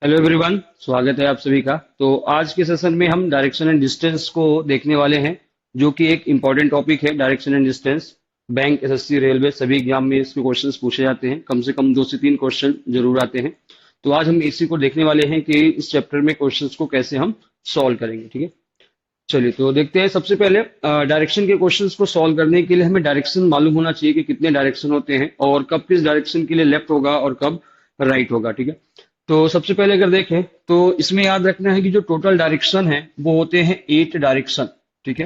Hello everyone, स्वागत है आप सभी का। तो आज के सेशन में हम डायरेक्शन एंड डिस्टेंस को देखने वाले हैं, जो कि एक इम्पॉर्टेंट टॉपिक है। Direction and distance bank, SSC, railway सभी एग्जाम में इसके क्वेश्चंस पूछे जाते हैं। कम से कम 2 से 3 क्वेश्चन जरूर आते हैं। तो आज हम इसी को देखने वाले हैं कि इस चैप्टर में क्वेश्चंस को कैसे हम सॉल्व करेंगे। ठीक है, चलिए तो देखते हैं। सबसे पहले डायरेक्शन के क्वेश्चंस को सॉल्व करने के लिए हमें डायरेक्शन मालूम होना चाहिए कि कितने डायरेक्शन होते हैं और कब किस डायरेक्शन के लिए लेफ्ट होगा और कब राइट होगा। ठीक है, तो सबसे पहले अगर देखें तो इसमें याद रखना है कि जो टोटल डायरेक्शन है वो होते हैं 8 डायरेक्शन। ठीक है,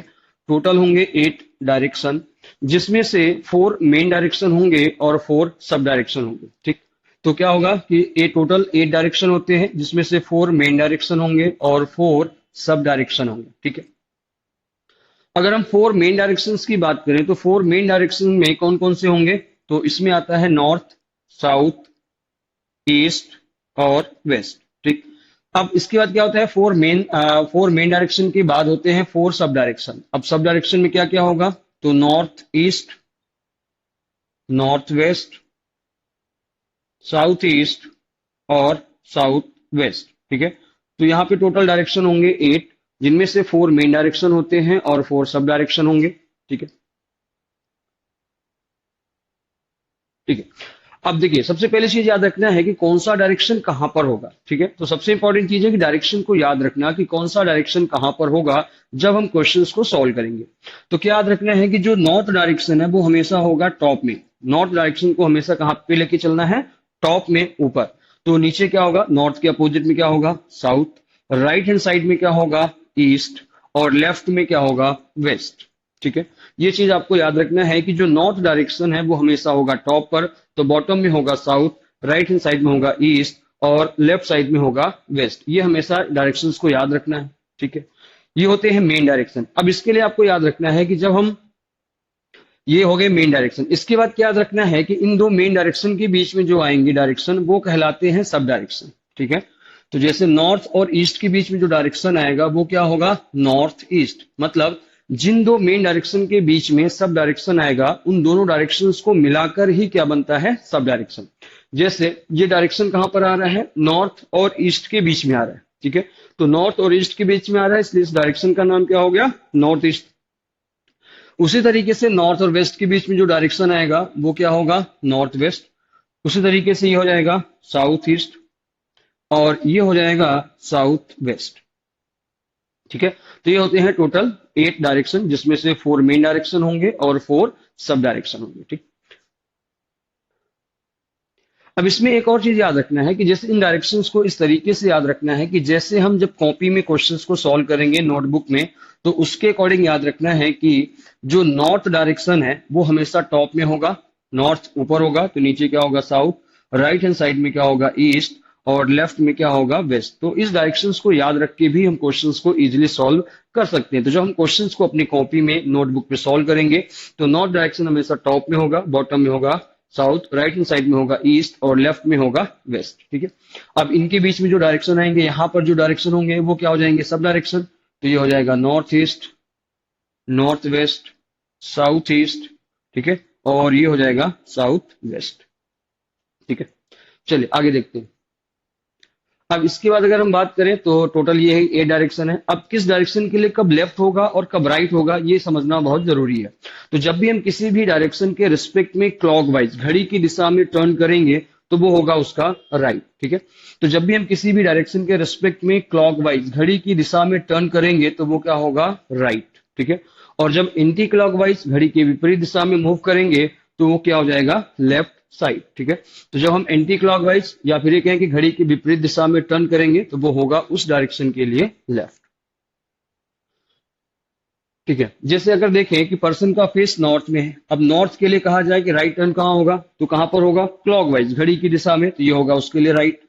टोटल होंगे 8 डायरेक्शन, जिसमें से 4 मेन डायरेक्शन होंगे और 4 सब डायरेक्शन होंगे। ठीक, तो क्या होगा कि ये टोटल 8 डायरेक्शन होते हैं, जिसमें से 4 मेन डायरेक्शन होंगे और 4 सब डायरेक्शन होंगे। ठीक है, अगर हम 4 मेन डायरेक्शंस की बात करें तो 4 मेन डायरेक्शन में कौन कौन से होंगे, तो इसमें आता है नॉर्थ, साउथ, ईस्ट और वेस्ट। ठीक, अब इसके बाद क्या होता है, 4 मेन डायरेक्शन के बाद होते हैं 4 सब डायरेक्शन। अब सब डायरेक्शन में क्या क्या होगा, तो north east, north west, south east और साउथ वेस्ट। ठीक है, तो यहाँ पे टोटल डायरेक्शन होंगे 8, जिनमें से 4 मेन डायरेक्शन होते हैं और 4 सब डायरेक्शन होंगे। ठीक है, ठीक है। अब देखिए, सबसे पहले चीज याद रखना है कि कौन सा डायरेक्शन कहां पर होगा। ठीक है, तो सबसे इंपॉर्टेंट चीज है कि डायरेक्शन को याद रखना कि कौन सा डायरेक्शन कहां पर होगा जब हम क्वेश्चंस को सॉल्व करेंगे। तो क्या याद रखना है कि जो नॉर्थ डायरेक्शन है वो हमेशा होगा टॉप में। नॉर्थ डायरेक्शन को हमेशा कहां पे लेके चलना है, टॉप में, ऊपर। तो नीचे क्या होगा, नॉर्थ के अपोजिट में क्या होगा, साउथ। राइट हैंड साइड में क्या होगा, ईस्ट। और लेफ्ट में क्या होगा, वेस्ट। ठीक है, ये चीज आपको याद रखना है कि जो नॉर्थ डायरेक्शन है वो हमेशा होगा टॉप पर, तो बॉटम में होगा साउथ, राइट हैंड साइड में होगा ईस्ट और लेफ्ट साइड में होगा वेस्ट। ये हमेशा डायरेक्शंस को याद रखना है। ठीक है, ये होते हैं मेन डायरेक्शन। अब इसके लिए आपको याद रखना है कि जब हम, ये हो गए मेन डायरेक्शन, इसके बाद क्या याद रखना है कि इन 2 मेन डायरेक्शन के बीच में जो आएंगे डायरेक्शन वो कहलाते हैं सब डायरेक्शन। ठीक है, तो जैसे नॉर्थ और ईस्ट के बीच में जो डायरेक्शन आएगा वो क्या होगा, नॉर्थ ईस्ट। मतलब जिन 2 मेन डायरेक्शन के बीच में सब डायरेक्शन आएगा उन दोनों डायरेक्शंस को मिलाकर ही क्या बनता है, सब डायरेक्शन। जैसे ये डायरेक्शन कहां पर आ रहा है, नॉर्थ और ईस्ट के बीच में आ रहा है। ठीक है, तो नॉर्थ और ईस्ट के बीच में आ रहा है, इसलिए इस डायरेक्शन का नाम क्या हो गया, नॉर्थ ईस्ट। उसी तरीके से नॉर्थ और वेस्ट के बीच में जो डायरेक्शन आएगा वो क्या होगा, नॉर्थ वेस्ट। उसी तरीके से ये हो जाएगा साउथ ईस्ट और ये हो जाएगा साउथ वेस्ट। ठीक है, तो ये होते हैं टोटल 8 डायरेक्शन, जिसमें से 4 मेन डायरेक्शन होंगे और 4 सब डायरेक्शन होंगे। ठीक, अब इसमें एक और चीज याद रखना है कि जैसे इन डायरेक्शंस को इस तरीके से याद रखना है कि जैसे हम जब कॉपी में क्वेश्चंस को सॉल्व करेंगे नोटबुक में, तो उसके अकॉर्डिंग याद रखना है कि जो नॉर्थ डायरेक्शन है वो हमेशा टॉप में होगा, नॉर्थ ऊपर होगा, तो नीचे क्या होगा, साउथ। राइट हैंड साइड में क्या होगा, ईस्ट। और लेफ्ट में क्या होगा, वेस्ट। तो इस डायरेक्शंस को याद रख के भी हम क्वेश्चंस को इजीली सॉल्व कर सकते हैं। तो जब हम क्वेश्चंस को अपनी कॉपी में नोटबुक पे सॉल्व करेंगे तो नॉर्थ डायरेक्शन हमेशा टॉप में होगा, बॉटम में होगा साउथ, राइट हैंड साइड में होगा ईस्ट और लेफ्ट में होगा वेस्ट। ठीक है, अब इनके बीच में जो डायरेक्शन आएंगे, यहाँ पर जो डायरेक्शन होंगे वो क्या हो जाएंगे, सब डायरेक्शन। तो ये हो जाएगा north east, north west, south east. ठीक है, और ये हो जाएगा साउथ वेस्ट। ठीक है, चलिए आगे देखते हैं। अब इसके बाद अगर हम बात करें तो टोटल ये है 8 डायरेक्शन है। अब किस डायरेक्शन के लिए कब लेफ्ट होगा और कब राइट होगा ये समझना बहुत जरूरी है। तो जब भी हम किसी भी डायरेक्शन के रिस्पेक्ट में क्लॉकवाइज घड़ी की दिशा में टर्न करेंगे तो वो होगा उसका राइट। ठीक है, तो जब भी हम किसी भी डायरेक्शन के रिस्पेक्ट में क्लॉकवाइज घड़ी की दिशा में टर्न करेंगे तो वो क्या होगा, राइट। ठीक है, और जब एंटी क्लॉकवाइज घड़ी के विपरीत दिशा में मूव करेंगे तो वो क्या हो जाएगा, लेफ्ट साइड। ठीक है, तो जब हम एंटी क्लॉकवाइज या फिर ये कहें कि घड़ी की विपरीत दिशा में टर्न करेंगे तो वो होगा उस डायरेक्शन के लिए लेफ्ट। ठीक है, जैसे अगर देखें कि पर्सन का फेस नॉर्थ में है, अब नॉर्थ के लिए कहा जाए कि राइट टर्न कहाँ होगा, तो कहां पर होगा, क्लॉकवाइज घड़ी की दिशा में, तो ये होगा उसके लिए राइट।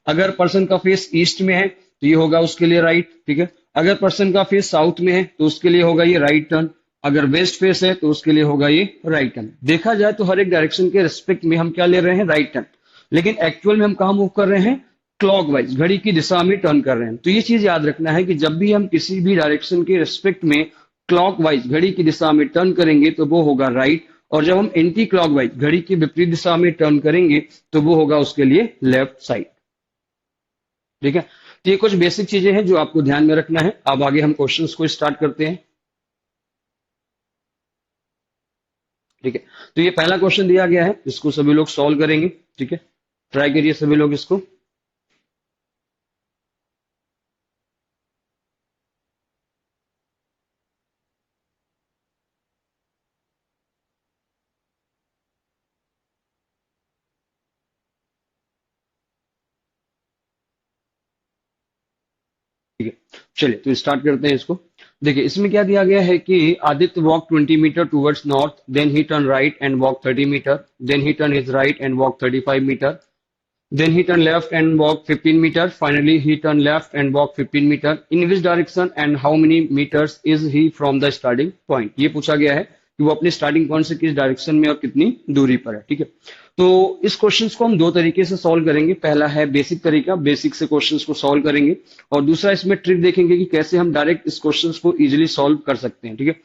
अगर पर्सन का फेस ईस्ट में है तो ये होगा उसके लिए राइट। ठीक है, अगर पर्सन का फेस साउथ में है तो उसके लिए होगा ये राइट टर्न। अगर वेस्ट फेस है तो उसके लिए होगा ये राइट टर्न। देखा जाए तो हर एक डायरेक्शन के रिस्पेक्ट में हम क्या ले रहे हैं, राइट टर्न। लेकिन एक्चुअल में हम कहा मूव कर रहे हैं, क्लॉकवाइज घड़ी की दिशा में टर्न कर रहे हैं। तो ये चीज याद रखना है कि जब भी हम किसी भी डायरेक्शन के रिस्पेक्ट में क्लॉकवाइज घड़ी की दिशा में टर्न करेंगे तो वो होगा राइट, और जब हम एंटी क्लॉकवाइज घड़ी की विपरीत दिशा में टर्न करेंगे तो वो होगा उसके लिए लेफ्ट साइड। ठीक है। तो ये कुछ बेसिक चीजें हैं जो आपको ध्यान में रखना है। अब आगे हम क्वेश्चंस को स्टार्ट करते हैं। ठीक है। तो ये पहला क्वेश्चन दिया गया है, इसको सभी लोग सॉल्व करेंगे। ठीक है, ट्राई करिए सभी लोग इसको। ठीक है, चलिए तो स्टार्ट करते हैं इसको। देखिए इसमें क्या दिया गया है कि Aditya walk 20 metre towards north, then he turn right and walk 30 metre, then he turn his right and walk 35 metre, then he turned left and walked 15 meter. Finally, he turned left and walked 15 meter. In which direction and how many meters is he from the starting point? ये पूछा गया है कि वो अपने starting point से किस direction में और कितनी दूरी पर है। ठीक है, तो इस क्वेश्चन को हम दो तरीके से सॉल्व करेंगे। पहला है बेसिक तरीका, बेसिक से क्वेश्चन को सॉल्व करेंगे, और दूसरा इसमें ट्रिक देखेंगे कि कैसे हम डायरेक्ट इस क्वेश्चन को इजिली सॉल्व कर सकते हैं। ठीक है,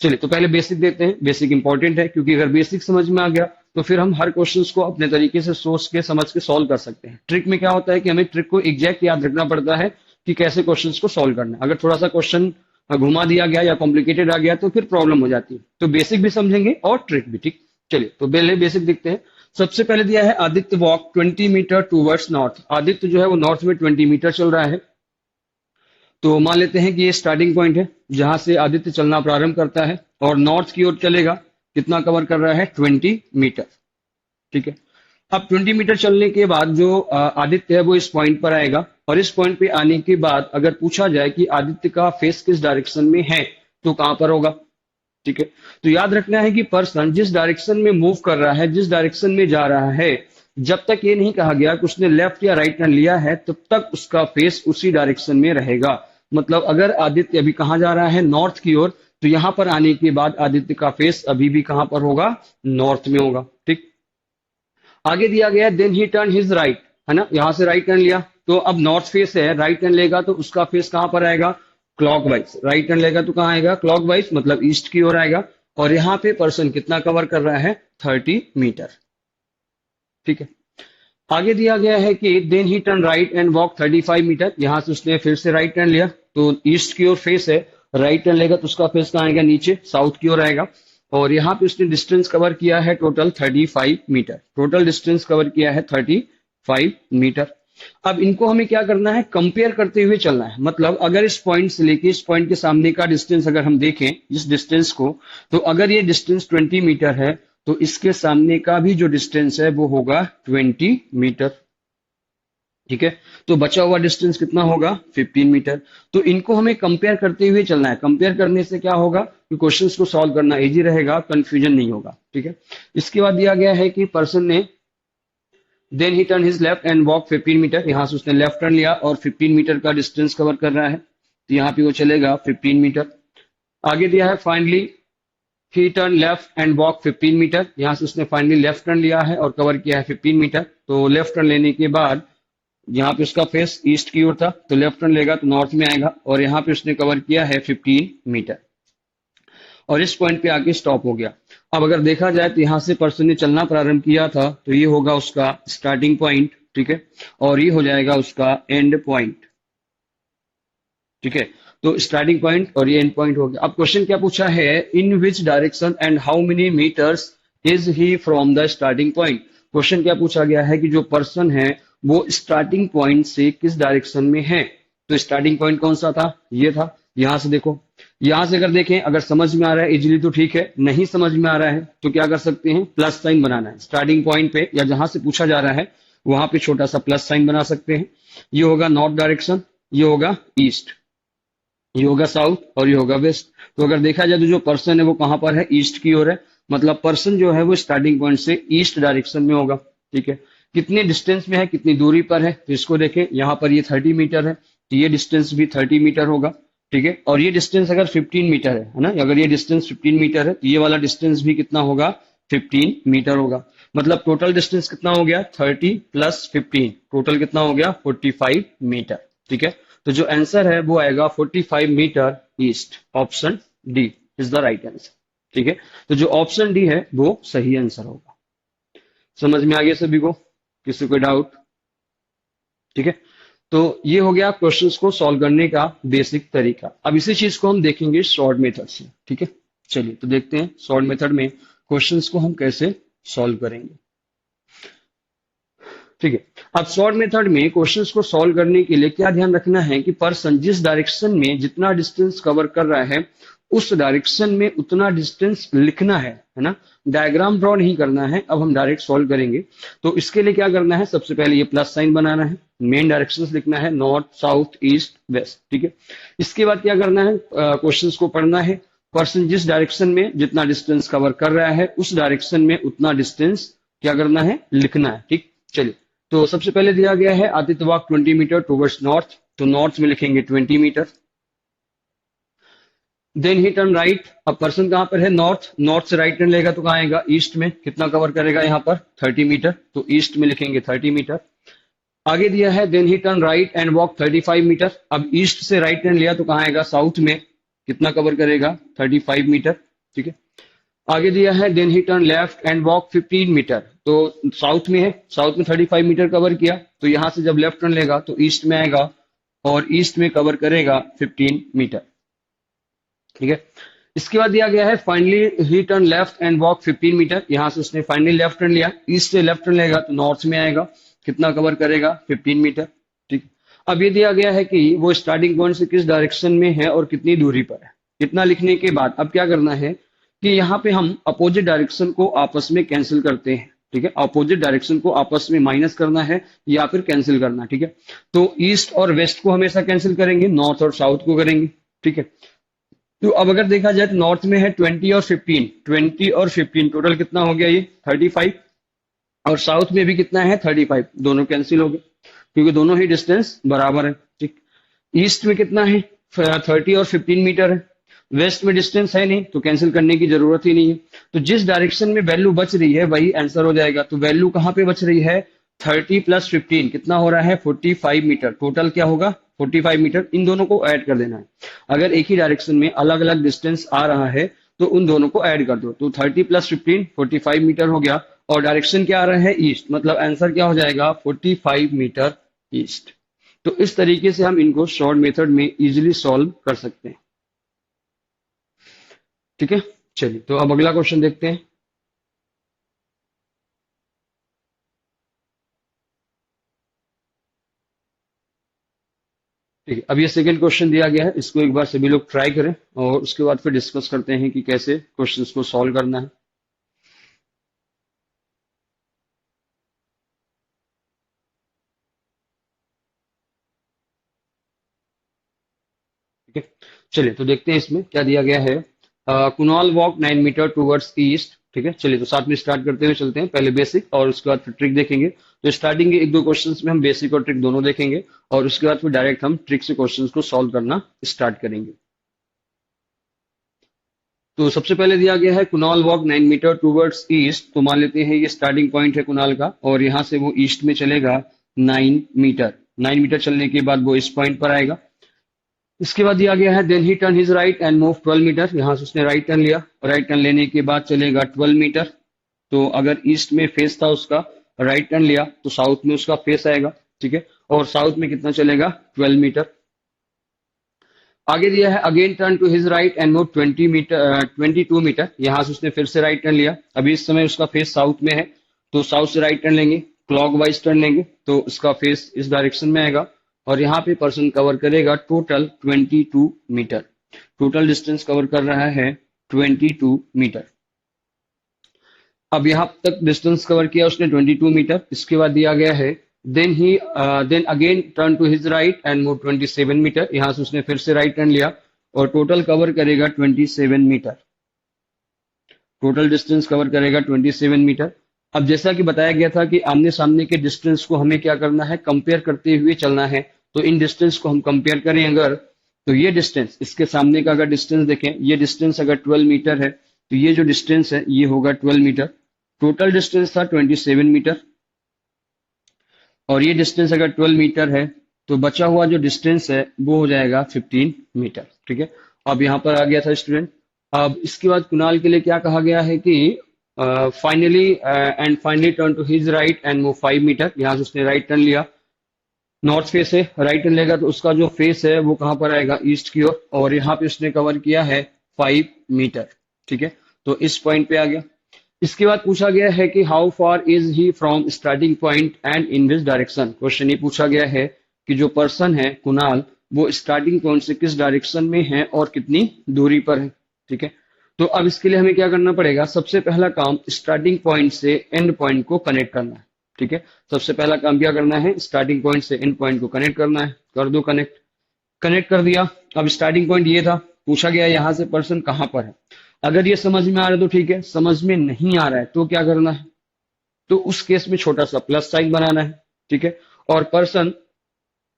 चलिए तो पहले बेसिक देखते हैं। बेसिक इंपॉर्टेंट है क्योंकि अगर बेसिक समझ में आ गया तो फिर हम हर क्वेश्चन को अपने तरीके से सोच के समझ के सॉल्व कर सकते हैं। ट्रिक में क्या होता है कि हमें ट्रिक को एग्जैक्ट याद रखना पड़ता है कि कैसे क्वेश्चन को सॉल्व करना है। अगर थोड़ा सा क्वेश्चन घुमा दिया गया या कॉम्प्लिकेटेड आ गया तो फिर प्रॉब्लम हो जाती है। तो बेसिक भी समझेंगे और ट्रिक भी। ठीक, चलिए तो पहले बेसिक देखते हैं। सबसे पहले दिया है Aditya walk 20 metre towards north. Aditya जो है वो नॉर्थ में 20 मीटर चल रहा है। तो मान लेते हैं कि ये स्टार्टिंग पॉइंट है जहां से आदित्य चलना प्रारंभ करता है और नॉर्थ की ओर चलेगा। कितना कवर कर रहा है? 20 मीटर। ठीक है, अब 20 मीटर चलने के बाद जो आदित्य है वो इस पॉइंट पर आएगा, और इस पॉइंट पे आने के बाद अगर पूछा जाए कि आदित्य का फेस किस डायरेक्शन में है तो कहां पर होगा। ठीक है, तो याद रखना है कि पर्सन जिस डायरेक्शन में मूव कर रहा है, जिस डायरेक्शन में जा रहा है, जब तक ये नहीं कहा गया कि उसने लेफ्ट या राइट टर्न लिया है तब तक उसका फेस उसी डायरेक्शन में रहेगा। मतलब अगर आदित्य अभी कहाँ जा रहा है? नॉर्थ की ओर, तो यहां पर आने के बाद आदित्य का फेस अभी भी कहां पर होगा? नॉर्थ में होगा। ठीक, आगे दिया गया then he turn his right, है ना, यहां से राइट टर्न लिया तो अब नॉर्थ फेस है, राइट टर्न लेगा तो उसका फेस कहां पर आएगा? क्लॉकवाइज। राइट टर्न लेगा तो कहां आएगा? क्लॉकवाइज, मतलब ईस्ट की ओर आएगा। और यहाँ पे पर्सन कितना कवर कर रहा है? 30 मीटर। ठीक है, आगे दिया गया है कि then he turn right and walk 35 metre. यहां से उसने फिर से राइट टर्न लिया तो ईस्ट की ओर फेस है, राइट टर्न लेगा तो उसका फेस कहाँ आएगा? नीचे, साउथ की ओर आएगा। और यहाँ पे उसने डिस्टेंस कवर किया है total 35 metre. Total distance cover किया है 35 मीटर। अब इनको हमें क्या करना है? कंपेयर करते हुए चलना है। मतलब अगर इस पॉइंट से लेके इस पॉइंट के सामने का डिस्टेंस अगर हम देखें इस डिस्टेंस को, तो अगर ये डिस्टेंस 20 मीटर है तो इसके सामने का भी जो डिस्टेंस है वो होगा 20 मीटर। ठीक है, तो बचा हुआ डिस्टेंस कितना होगा? 15 मीटर। तो इनको हमें कंपेयर करते हुए चलना है। कंपेयर करने से क्या होगा कि क्वेश्चंस को सॉल्व करना इजी रहेगा, कंफ्यूजन नहीं होगा। ठीक है, इसके बाद दिया गया है कि पर्सन ने then he turn his left and walk 15 metre. यहां से उसने लेफ्ट टर्न लिया और 15 मीटर का डिस्टेंस कवर कर रहा है, तो यहाँ पे वो चलेगा 15 मीटर। आगे दिया है finally he turn left and walk 15 metre. यहां से उसने फाइनली लेफ्ट टर्न लिया है और कवर किया है 15 मीटर। तो लेफ्ट टर्न लेने के बाद यहाँ पे उसका फेस ईस्ट की ओर था तो लेफ्ट टर्न लेगा तो नॉर्थ में आएगा, और यहाँ पे उसने कवर किया है 15 मीटर और इस पॉइंट पे आके स्टॉप हो गया। अब अगर देखा जाए तो यहाँ से पर्सन ने चलना प्रारंभ किया था तो ये होगा उसका स्टार्टिंग पॉइंट। ठीक है, और ये हो जाएगा उसका एंड पॉइंट। ठीक है, तो स्टार्टिंग पॉइंट और ये एंड पॉइंट हो गया। अब क्वेश्चन क्या पूछा है? In which direction and how many meters is he from the starting point. Question क्या पूछा गया है कि जो पर्सन है वो स्टार्टिंग पॉइंट से किस डायरेक्शन में है। तो स्टार्टिंग पॉइंट कौन सा था? ये था। यहां से देखो, यहां से अगर देखें, अगर समझ में आ रहा है इजिली तो ठीक है, नहीं समझ में आ रहा है तो क्या कर सकते हैं? प्लस साइन बनाना है स्टार्टिंग पॉइंट पे, या जहां से पूछा जा रहा है वहां पे छोटा सा प्लस साइन बना सकते हैं। ये होगा नॉर्थ डायरेक्शन, ये होगा ईस्ट, ये होगा साउथ और ये होगा वेस्ट। तो अगर देखा जाए तो जो पर्सन है वो कहां पर है? ईस्ट की ओर है। मतलब पर्सन जो है वो स्टार्टिंग पॉइंट से ईस्ट डायरेक्शन में होगा। ठीक है, कितने डिस्टेंस में है, कितनी दूरी पर है, तो इसको देखें। यहाँ पर ये 30 मीटर है तो ये डिस्टेंस भी 30 मीटर होगा। ठीक है, और ये डिस्टेंस अगर 15 मीटर है ना, अगर ये डिस्टेंस 15 मीटर है तो ये वाला डिस्टेंस भी कितना होगा? 15 मीटर होगा। मतलब टोटल डिस्टेंस कितना हो गया? 30 + 15, टोटल कितना हो गया? 45 मीटर। ठीक है, तो जो आंसर है वो आएगा 45 metre east. Option D is the right answer. ठीक है, तो जो ऑप्शन डी है वो सही आंसर होगा। समझ में आ गया सभी को? किसी को डाउट? ठीक है, तो ये हो गया क्वेश्चंस को सॉल्व करने का बेसिक तरीका। अब इसी चीज को हम देखेंगे शॉर्ट मेथड से, ठीक है। चलिए तो देखते हैं शॉर्ट मेथड में क्वेश्चंस को हम कैसे सॉल्व करेंगे, ठीक है। अब शॉर्ट मेथड में क्वेश्चंस को सॉल्व करने के लिए क्या ध्यान रखना है कि पर्सन जिस डायरेक्शन में जितना डिस्टेंस कवर कर रहा है उस डायरेक्शन में उतना डिस्टेंस लिखना है ना। डायग्राम ड्रॉ नहीं करना है। अब हम डायरेक्ट सॉल्व करेंगे तो इसके लिए क्या करना है, सबसे पहले ये प्लस साइन बनाना है, मेन डायरेक्शंस लिखना है नॉर्थ साउथ ईस्ट वेस्ट, ठीक है। इसके बाद क्या करना है, क्वेश्चंस को पढ़ना है। पर्सन जिस डायरेक्शन में जितना डिस्टेंस कवर कर रहा है उस डायरेक्शन में उतना डिस्टेंस क्या करना है, लिखना है, ठीक। चलिए तो सबसे पहले दिया गया है Aditya walk 20 metre towards north, तो नॉर्थ में लिखेंगे 20 metre. Then he turn right, अब पर्सन कहां पर है, नॉर्थ, नॉर्थ से राइट टर्न लेगा तो कहां आएगा, ईस्ट में, कितना कवर करेगा यहाँ पर 30 मीटर, तो ईस्ट में लिखेंगे 30 मीटर। आगे दिया है then he turn right and walk 35 metre, अब ईस्ट से राइट टर्न लिया तो कहां आएगा, साउथ में, कितना कवर करेगा 35 मीटर, ठीक है। आगे दिया है then he turn left and walk 15 metre, तो साउथ में है, साउथ में 35 मीटर कवर किया, तो यहां से जब लेफ्ट टर्न लेगा तो ईस्ट में आएगा और ईस्ट में कवर करेगा 15 मीटर, ठीक है। इसके बाद दिया गया है finally he turn left and walk 15 metre, यहां से उसने फाइनली लेफ्ट टर्न लिया, ईस्ट से लेफ्ट टर्न लेगा तो नॉर्थ में आएगा, कितना कवर करेगा 15 मीटर, ठीक। अब ये दिया गया है कि वो स्टार्टिंग पॉइंट से किस डायरेक्शन में है और कितनी दूरी पर है। इतना लिखने के बाद अब क्या करना है कि यहाँ पे हम अपोजिट डायरेक्शन को आपस में कैंसिल करते हैं, ठीक है। अपोजिट डायरेक्शन को आपस में माइनस करना है या फिर कैंसिल करना, ठीक है। तो ईस्ट और वेस्ट को हमेशा कैंसिल करेंगे, नॉर्थ और साउथ को करेंगे, ठीक है। तो अब अगर देखा जाए तो नॉर्थ में है 20 और 15, 20 और 15 टोटल कितना हो गया ये 35, और साउथ में भी कितना है 35, दोनों कैंसिल हो गए क्योंकि दोनों ही डिस्टेंस बराबर है, ठीक। ईस्ट में कितना है 30 और 15 मीटर है, वेस्ट में डिस्टेंस है नहीं तो कैंसिल करने की जरूरत ही नहीं है। तो जिस डायरेक्शन में वैल्यू बच रही है वही आंसर हो जाएगा। तो वैल्यू कहाँ पे बच रही है, 30 प्लस 15 कितना हो रहा है 45 मीटर, टोटल क्या होगा 45 मीटर। इन दोनों को ऐड कर देना है। अगर एक ही डायरेक्शन में अलग अलग डिस्टेंस आ रहा है तो उन दोनों को ऐड कर दो, तो 30 प्लस 15 45 मीटर हो गया, और डायरेक्शन क्या आ रहा है ईस्ट, मतलब आंसर क्या हो जाएगा 45 मीटर ईस्ट। तो इस तरीके से हम इनको शॉर्ट मेथड में इजीली सॉल्व कर सकते हैं, ठीक है। चलिए तो अब अगला क्वेश्चन देखते हैं। ठीक है, अब ये सेकंड क्वेश्चन दिया गया है, इसको एक बार सभी लोग ट्राई करें और उसके बाद फिर डिस्कस करते हैं कि कैसे क्वेश्चंस को सॉल्व करना है। ठीक है, चलिए तो देखते हैं इसमें क्या दिया गया है। Kunal walk 9 metre towards east, ठीक है। चलिए तो साथ में स्टार्ट करते हुए चलते हैं, पहले बेसिक और उसके बाद फिर ट्रिक देखेंगे। तो स्टार्टिंग के एक दो क्वेश्चंस में हम बेसिक और ट्रिक दोनों देखेंगे और उसके बाद फिर डायरेक्ट हम ट्रिक से क्वेश्चंस को सॉल्व करना स्टार्ट करेंगे। तो सबसे पहले दिया गया है Kunal walk 9 metre towards east, तो मान लेते हैं ये स्टार्टिंग पॉइंट है कुणाल का और यहाँ से वो ईस्ट में चलेगा 9 मीटर। 9 मीटर चलने के बाद वो इस पॉइंट पर आएगा। इसके बाद दिया गया है then he turn his right and move 12 metre, यहाँ से उसने राइट टर्न लिया और राइट टर्न लेने के बाद चलेगा 12 मीटर। तो अगर ईस्ट में फेस था उसका, राइट टर्न लिया तो साउथ में उसका फेस आएगा, ठीक है। और साउथ में कितना चलेगा 12 मीटर। आगे दिया है again turn to his right and move 22 metre, यहाँ से उसने फिर से राइट टर्न लिया। अभी इस समय उसका फेस साउथ में है तो साउथ से राइट टर्न लेंगे, क्लॉकवाइज टर्न लेंगे तो उसका फेस इस डायरेक्शन में आएगा और यहाँ पे पर्सन कवर करेगा total 22 metre. Total distance cover कर रहा है 22 मीटर। अब यहाँ तक डिस्टेंस कवर किया उसने 22 मीटर। इसके बाद दिया गया है then again turn to his right and move 27 metre, यहाँ से उसने फिर से राइट टर्न लिया और टोटल कवर करेगा 27 मीटर। टोटल डिस्टेंस कवर करेगा 27 मीटर। अब जैसा कि बताया गया था कि आमने सामने के डिस्टेंस को हमें क्या करना है, कंपेयर करते हुए चलना है। तो इन डिस्टेंस को हम कंपेयर करें अगर, तो ये डिस्टेंस इसके सामने का अगर डिस्टेंस देखें, ये डिस्टेंस अगर 12 मीटर है तो ये जो डिस्टेंस है ये होगा 12 मीटर। टोटल डिस्टेंस था 27 मीटर और ये डिस्टेंस अगर 12 मीटर है तो बचा हुआ जो डिस्टेंस है वो हो जाएगा 15 मीटर, ठीक है। अब यहाँ पर आ गया था स्टूडेंट। अब इसके बाद कुणाल के लिए क्या कहा गया है कि finally turn to his right and move 5 metre, यहाँ से उसने राइट टर्न लिया नॉर्थ फेस है, राइट टर्न लेगा तो उसका जो फेस है वो कहाँ पर आएगा, ईस्ट की ओर, और यहाँ पे उसने कवर किया है 5 मीटर। ठीक है, तो इस पॉइंट पे आ गया। इसके बाद पूछा गया है कि how far is he from starting point and in which direction. Question ये पूछा गया है कि जो पर्सन है कुणाल, वो स्टार्टिंग पॉइंट से किस डायरेक्शन में है और कितनी दूरी पर है। ठीक है, तो अब इसके लिए हमें क्या करना पड़ेगा, सबसे पहला काम स्टार्टिंग पॉइंट से एंड पॉइंट को कनेक्ट करना है। ठीक है, सबसे पहला काम क्या करना है, स्टार्टिंग पॉइंट से एंड पॉइंट को कनेक्ट करना है। कर दो कनेक्ट, कनेक्ट कर दिया। अब स्टार्टिंग पॉइंट ये था, पूछा गया यहाँ से पर्सन कहाँ पर है। अगर ये समझ में आ रहा है तो ठीक है, समझ में नहीं आ रहा है तो क्या करना है, तो उस केस में छोटा सा प्लस साइन बनाना है। ठीक है, और पर्सन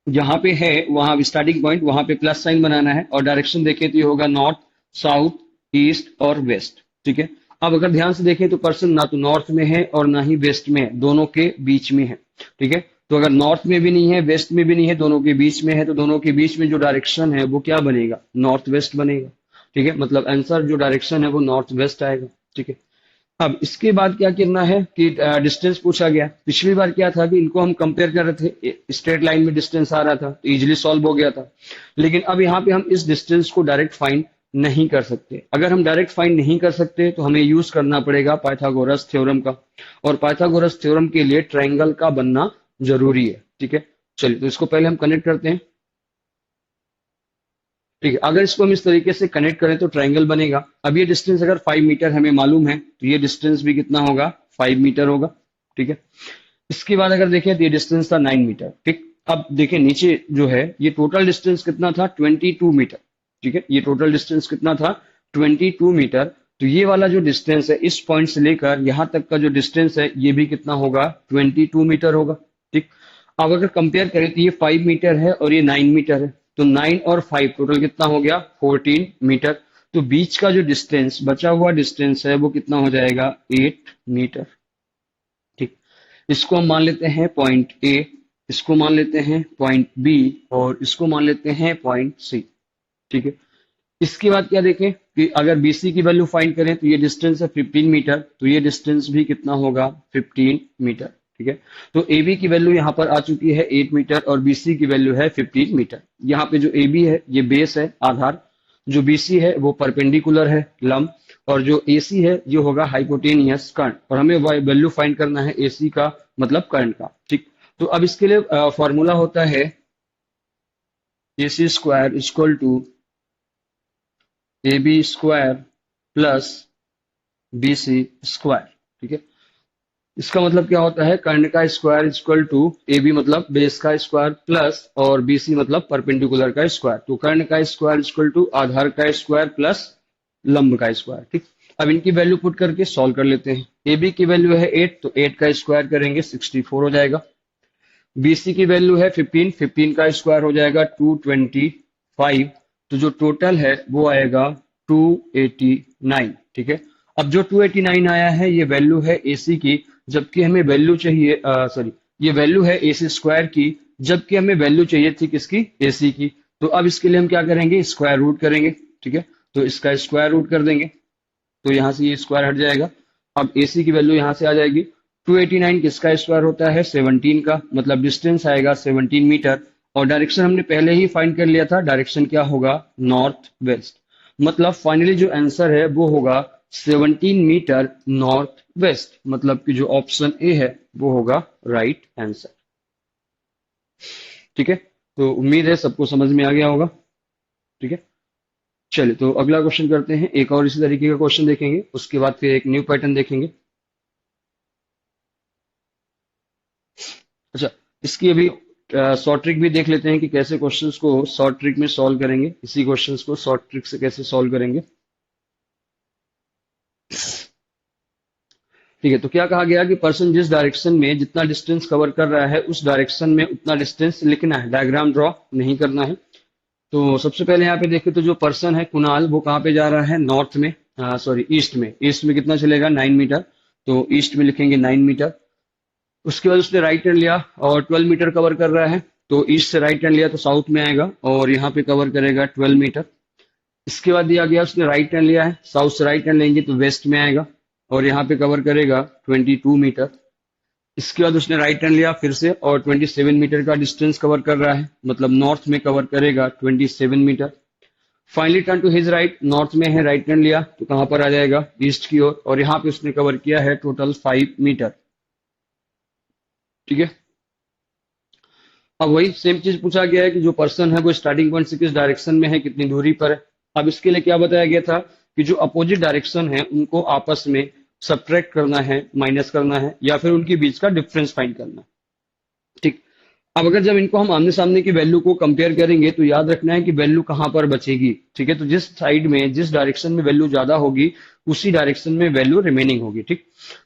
जहां पे है वहां स्टार्टिंग पॉइंट, वहां पे प्लस साइन बनाना है, और डायरेक्शन देखें तो ये होगा नॉर्थ, साउथ, ईस्ट और वेस्ट। ठीक है, अब अगर ध्यान से देखें तो पर्सन ना तो नॉर्थ में है और ना ही वेस्ट में है, दोनों के बीच में है। ठीक है, तो अगर नॉर्थ में भी नहीं है वेस्ट में भी नहीं है, दोनों के बीच में है, तो दोनों के बीच में जो डायरेक्शन है वो क्या बनेगा, नॉर्थ वेस्ट बनेगा। ठीक है, मतलब आंसर जो डायरेक्शन है वो नॉर्थ वेस्ट आएगा। ठीक है, अब इसके बाद क्या करना है कि डिस्टेंस पूछा गया। पिछली बार क्या था कि इनको हम कंपेयर कर रहे थे, स्ट्रेट लाइन में डिस्टेंस आ रहा था तो इजीली सॉल्व हो गया था। लेकिन अब यहाँ पे हम इस डिस्टेंस को डायरेक्ट फाइंड नहीं कर सकते। अगर हम डायरेक्ट फाइंड नहीं कर सकते तो हमें यूज करना पड़ेगा पाइथागोरस थ्योरम का, और पाइथागोरस थ्योरम के लिए ट्राइंगल का बनना जरूरी है। ठीक है, चलिए तो इसको पहले हम कनेक्ट करते हैं। ठीक है, अगर इसको हम इस तरीके से कनेक्ट करें तो ट्रायंगल बनेगा। अब ये डिस्टेंस अगर 5 मीटर हमें मालूम है तो ये डिस्टेंस भी कितना होगा, 5 मीटर होगा। ठीक है, इसके बाद अगर देखें तो ये डिस्टेंस था 9 मीटर। ठीक, अब देखें नीचे जो है ये टोटल डिस्टेंस कितना था, 22 मीटर। ठीक है, ये टोटल डिस्टेंस कितना था, 22 मीटर। तो ये वाला जो डिस्टेंस है इस पॉइंट से लेकर यहाँ तक का जो डिस्टेंस है ये भी कितना होगा, 22 मीटर होगा। ठीक, अब अगर कंपेयर करें तो ये 5 मीटर है और ये 9 मीटर है, तो 9 और 5 टोटल कितना हो गया, 14 मीटर। तो बीच का जो डिस्टेंस बचा हुआ डिस्टेंस है वो कितना हो जाएगा, 8 मीटर। ठीक, इसको हम मान लेते हैं पॉइंट ए, इसको मान लेते हैं पॉइंट बी, और इसको मान लेते हैं पॉइंट सी। ठीक है, इसके बाद क्या देखें कि अगर बीसी की वैल्यू फाइंड करें तो ये डिस्टेंस है 15 मीटर, तो ये डिस्टेंस भी कितना होगा, 15 मीटर। ठीक है, तो ए बी की वैल्यू यहाँ पर आ चुकी है 8 मीटर और बीसी की वैल्यू है 15 मीटर। यहाँ पे जो ए बी है ये बेस है, आधार, जो बीसी है वो परपेंडिकुलर है, लंब, और जो एसी है ये होगा हाइपोटेनियस, करंट। और हमें वैल्यू फाइंड करना है एसी का, मतलब करंट का। ठीक, तो अब इसके लिए फॉर्मूला होता है AC square equal to A B square plus B C square. ठीक है, इसका मतलब क्या होता है, कर्ण का square equal to A B मतलब बेस का स्क्वायर प्लस और बी सी मतलब परपेंडिकुलर का स्क्वायर। तो कर्ण का स्क्वायर इक्वल टू आधार का स्क्वायर प्लस लंब का स्क्वायर। ठीक, अब इनकी वैल्यू पुट करके सॉल्व कर लेते हैं। ए बी की वैल्यू है 8, तो 8 का स्क्वायर करेंगे 64 हो जाएगा। बीसी की वैल्यू है 15, 15 का स्क्वायर हो जाएगा 225। तो जो टोटल है वो आएगा 289। ठीक है, अब जो 289 आया है ये वैल्यू है एसी की, जबकि हमें वैल्यू चाहिए, सॉरी, ये वैल्यू है एसी स्क्वायर की, जबकि हमें वैल्यू चाहिए थी किसकी, एसी की। तो अब इसके लिए हम क्या करेंगे, स्क्वायर रूट करेंगे। ठीक है, तो इसका स्क्वायर रूट कर देंगे, तो यहाँ से ये स्क्वायर हट जाएगा। अब एसी की वैल्यू यहाँ से आ जाएगी। 289 किसका स्क्वायर होता है, 17 का, मतलब डिस्टेंस आएगा 17 मीटर। और डायरेक्शन हमने पहले ही फाइंड कर लिया था, डायरेक्शन क्या होगा, नॉर्थ वेस्ट। मतलब फाइनली जो आंसर है वो होगा 17 मीटर नॉर्थ वेस्ट, मतलब कि जो ऑप्शन ए है वो होगा राइट आंसर। ठीक है, तो उम्मीद है सबको समझ में आ गया होगा। ठीक है, चलिए तो अगला क्वेश्चन करते हैं, एक और इसी तरीके का क्वेश्चन देखेंगे, उसके बाद फिर एक न्यू पैटर्न देखेंगे। अच्छा, इसकी अभी शॉर्ट ट्रिक भी देख लेते हैं कि कैसे क्वेश्चंस को शॉर्ट ट्रिक में सॉल्व करेंगे, इसी क्वेश्चंस को शॉर्ट ट्रिक से कैसे सॉल्व करेंगे। ठीक है, तो क्या कहा गया कि पर्सन जिस डायरेक्शन में जितना डिस्टेंस कवर कर रहा है उस डायरेक्शन में उतना डिस्टेंस लिखना है, डायग्राम ड्रॉ नहीं करना है। तो सबसे पहले यहाँ पे देखें तो जो पर्सन है कुणाल वो कहाँ पे जा रहा है, नॉर्थ में, सॉरी ईस्ट में। ईस्ट में कितना चलेगा, 9 मीटर, तो ईस्ट में लिखेंगे 9 मीटर। उसके बाद उसने राइट टर्न लिया और 12 मीटर कवर कर रहा है, तो ईस्ट से राइट टर्न लिया तो साउथ में आएगा और यहाँ पे कवर करेगा 12 मीटर। इसके बाद दिया गया उसने राइट टर्न लिया है, साउथ से राइट टर्न लेंगे तो वेस्ट में आएगा और यहाँ पे कवर करेगा 22 मीटर। इसके बाद उसने राइट टर्न लिया फिर से और 27 मीटर का डिस्टेंस कवर कर रहा है, मतलब नॉर्थ में कवर करेगा 27 metre. Finally turn to his right, north में है, राइट टर्न लिया तो कहां पर आ जाएगा, ईस्ट की ओर, और यहाँ पे उसने कवर किया है टोटल 5 मीटर। ठीक है। अब वही सेम चीज पूछा गया है कि जो पर्सन है वो स्टार्टिंग पॉइंट से किस डायरेक्शन में है, कितनी दूरी पर है। अब इसके लिए क्या बताया गया था कि जो अपोजिट डायरेक्शन है उनको आपस में सब्ट्रैक्ट करना है, माइनस करना है, या फिर उनके बीच का डिफरेंस फाइंड करना है। ठीक। अब अगर जब इनको हम आमने सामने की वैल्यू को कंपेयर करेंगे तो याद रखना है कि वैल्यू कहां पर बचेगी। ठीक है। तो जिस साइड में, जिस डायरेक्शन में वैल्यू ज्यादा होगी उसी डायरेक्शन में वैल्यू रिमेनिंग होगी। ठीक।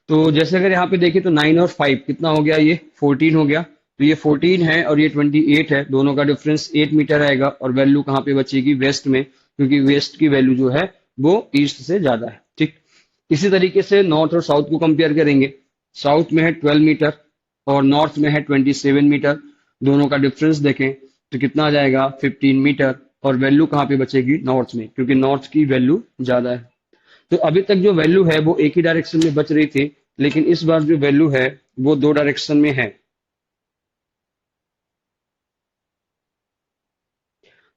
तो जैसे अगर यहाँ पे देखें तो 9 और 5 कितना हो गया, ये 14 हो गया। तो ये 14 है और ये 28 है, दोनों का डिफरेंस 8 मीटर आएगा, और वैल्यू कहाँ पे बचेगी, वेस्ट में, क्योंकि वेस्ट की वैल्यू जो है वो ईस्ट से ज्यादा है। ठीक। इसी तरीके से नॉर्थ और साउथ को कंपेयर करेंगे। साउथ में है 12 मीटर और नॉर्थ में है 27 मीटर, दोनों का डिफरेंस देखें तो कितना आ जाएगा, 15 मीटर, और वैल्यू कहाँ पे बचेगी, नॉर्थ में, क्योंकि नॉर्थ की वैल्यू ज्यादा है। तो अभी तक जो वैल्यू है वो एक ही डायरेक्शन में बच रही थी, लेकिन इस बार जो वैल्यू है वो दो डायरेक्शन में है।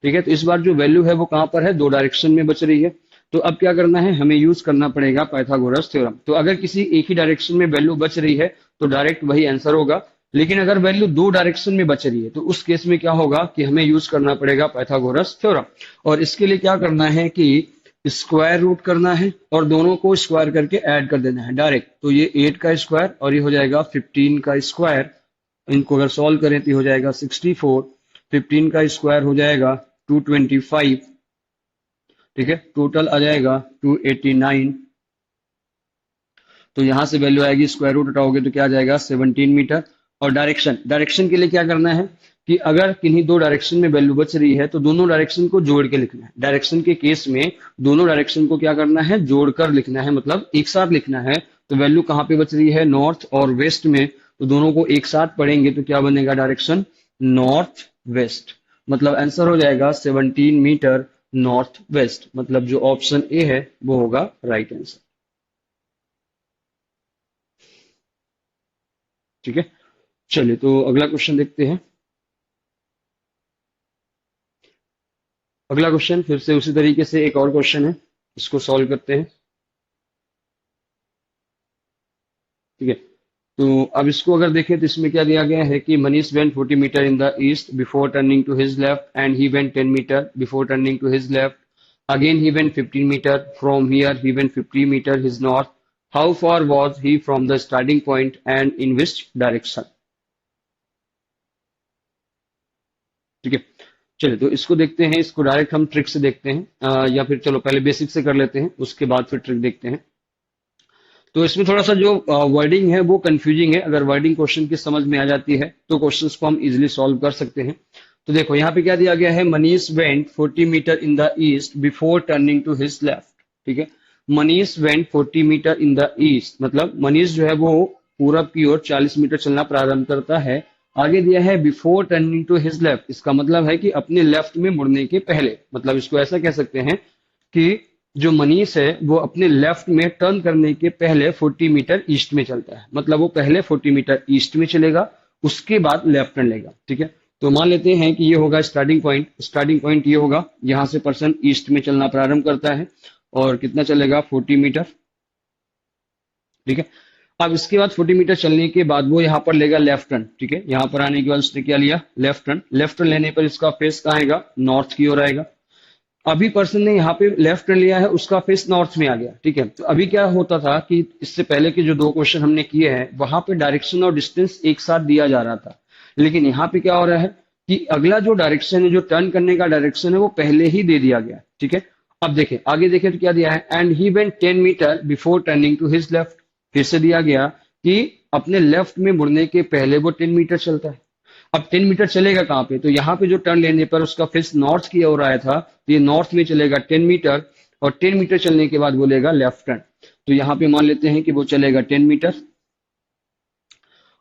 ठीक है। तो इस बार जो वैल्यू है वो कहां पर है, दो डायरेक्शन में बच रही है। तो अब क्या करना है, हमें यूज करना पड़ेगा पाइथागोरस थ्योरम। तो अगर किसी एक ही डायरेक्शन में वैल्यू बच रही है तो डायरेक्ट वही आंसर होगा, लेकिन अगर वैल्यू दो डायरेक्शन में बच रही है तो उस केस में क्या होगा कि हमें यूज करना पड़ेगा पाइथागोरस थ्योरम। और इसके लिए क्या करना है कि स्क्वायर रूट करना है और दोनों को स्क्वायर करके ऐड कर देना है डायरेक्ट। तो ये 8 का स्क्वायर और ये हो जाएगा 15 का स्क्वायर, इनको अगर सॉल्व करें तो ये हो जाएगा 64। 15 का स्क्वायर हो जाएगा 225। ठीक है। टोटल आ जाएगा 289। तो यहां से वैल्यू आएगी, स्क्वायर रूट हटाओगे तो क्या आ जाएगा, 17 मीटर। और डायरेक्शन, डायरेक्शन के लिए क्या करना है कि अगर किन्हीं दो डायरेक्शन में वैल्यू बच रही है तो दोनों डायरेक्शन को जोड़ के लिखना है। डायरेक्शन के केस में दोनों डायरेक्शन को क्या करना है, जोड़कर लिखना है, मतलब एक साथ लिखना है। तो वैल्यू कहां पे बच रही है, नॉर्थ और वेस्ट में, तो दोनों को एक साथ पढ़ेंगे तो क्या बनेगा, डायरेक्शन नॉर्थ वेस्ट। मतलब आंसर हो जाएगा 17 मीटर नॉर्थ वेस्ट, मतलब जो ऑप्शन ए है वो होगा राइट आंसर। ठीक है। चलिए तो अगला क्वेश्चन देखते हैं। अगला क्वेश्चन फिर से उसी तरीके से एक और क्वेश्चन है, इसको सॉल्व करते हैं। ठीक है। तो अब इसको अगर देखें तो इसमें क्या दिया गया है कि Manish went 40 metre in the east before turning to his left and he went 10 metre before turning to his left, again he went 15 meter, from here he went 50 meter his north, how far was he from the starting point and in which direction। ठीक है। चलिए तो इसको देखते हैं, इसको direct हम trick से देखते हैं, या फिर चलो पहले बेसिक से कर लेते हैं, उसके बाद फिर ट्रिक देखते हैं। तो इसमें थोड़ा सा जो वर्डिंग है वो कंफ्यूजिंग है, अगर वर्डिंग क्वेश्चन की समझ में आ जाती है तो क्वेश्चंस को हम इजीली सॉल्व कर सकते हैं। तो देखो यहाँ पे क्या दिया गया है, Manish went 40 metre in the east before turning to his left. ठीक है। Manish went 40 metre in the east, मतलब मनीष जो है वो पूरब की ओर 40 मीटर चलना प्रारंभ करता है। आगे दिया है before turning to his left, इसका मतलब है कि अपने लेफ्ट में मुड़ने के पहले, मतलब इसको ऐसा कह सकते हैं कि जो मनीष है वो अपने लेफ्ट में टर्न करने के पहले 40 मीटर ईस्ट में चलता है, मतलब वो पहले 40 मीटर ईस्ट में चलेगा, उसके बाद लेफ्ट टर्न लेगा। ठीक है। तो मान लेते हैं कि ये होगा स्टार्टिंग पॉइंट, स्टार्टिंग पॉइंट ये होगा, यहां से पर्सन ईस्ट में चलना प्रारंभ करता है और कितना चलेगा, 40 मीटर। ठीक है। अब इसके बाद 40 मीटर चलने के बाद वो यहाँ पर लेगा लेफ्ट टर्न। ठीक है। यहाँ पर आने के बाद उसने क्या लिया, लेफ्ट टर्न। लेफ्ट टर्न लेने पर इसका फेस कहाँ आएगा, नॉर्थ की ओर आएगा। अभी पर्सन ने यहाँ पे लेफ्ट टर्न लिया है, उसका फेस नॉर्थ में आ गया। ठीक है। तो अभी क्या होता था कि इससे पहले के जो दो क्वेश्चन हमने किए हैं वहां पे डायरेक्शन और डिस्टेंस एक साथ दिया जा रहा था, लेकिन यहाँ पे क्या हो रहा है कि अगला जो डायरेक्शन है, जो टर्न करने का डायरेक्शन है, वो पहले ही दे दिया गया। ठीक है। अब देखें, आगे देखें तो क्या दिया है, and he went 10 metre before turning to his left. फिर से दिया गया कि अपने लेफ्ट में मुड़ने के पहले वो 10 मीटर चलता है। अब 10 मीटर चलेगा कहाँ पे, तो यहाँ पे जो टर्न लेने पर उसका फेस नॉर्थ की ओर आया था, तो ये नॉर्थ में चलेगा 10 मीटर, और 10 मीटर चलने के बाद बोलेगा लेफ्ट टर्न। तो यहाँ पे मान लेते हैं कि वो चलेगा 10 मीटर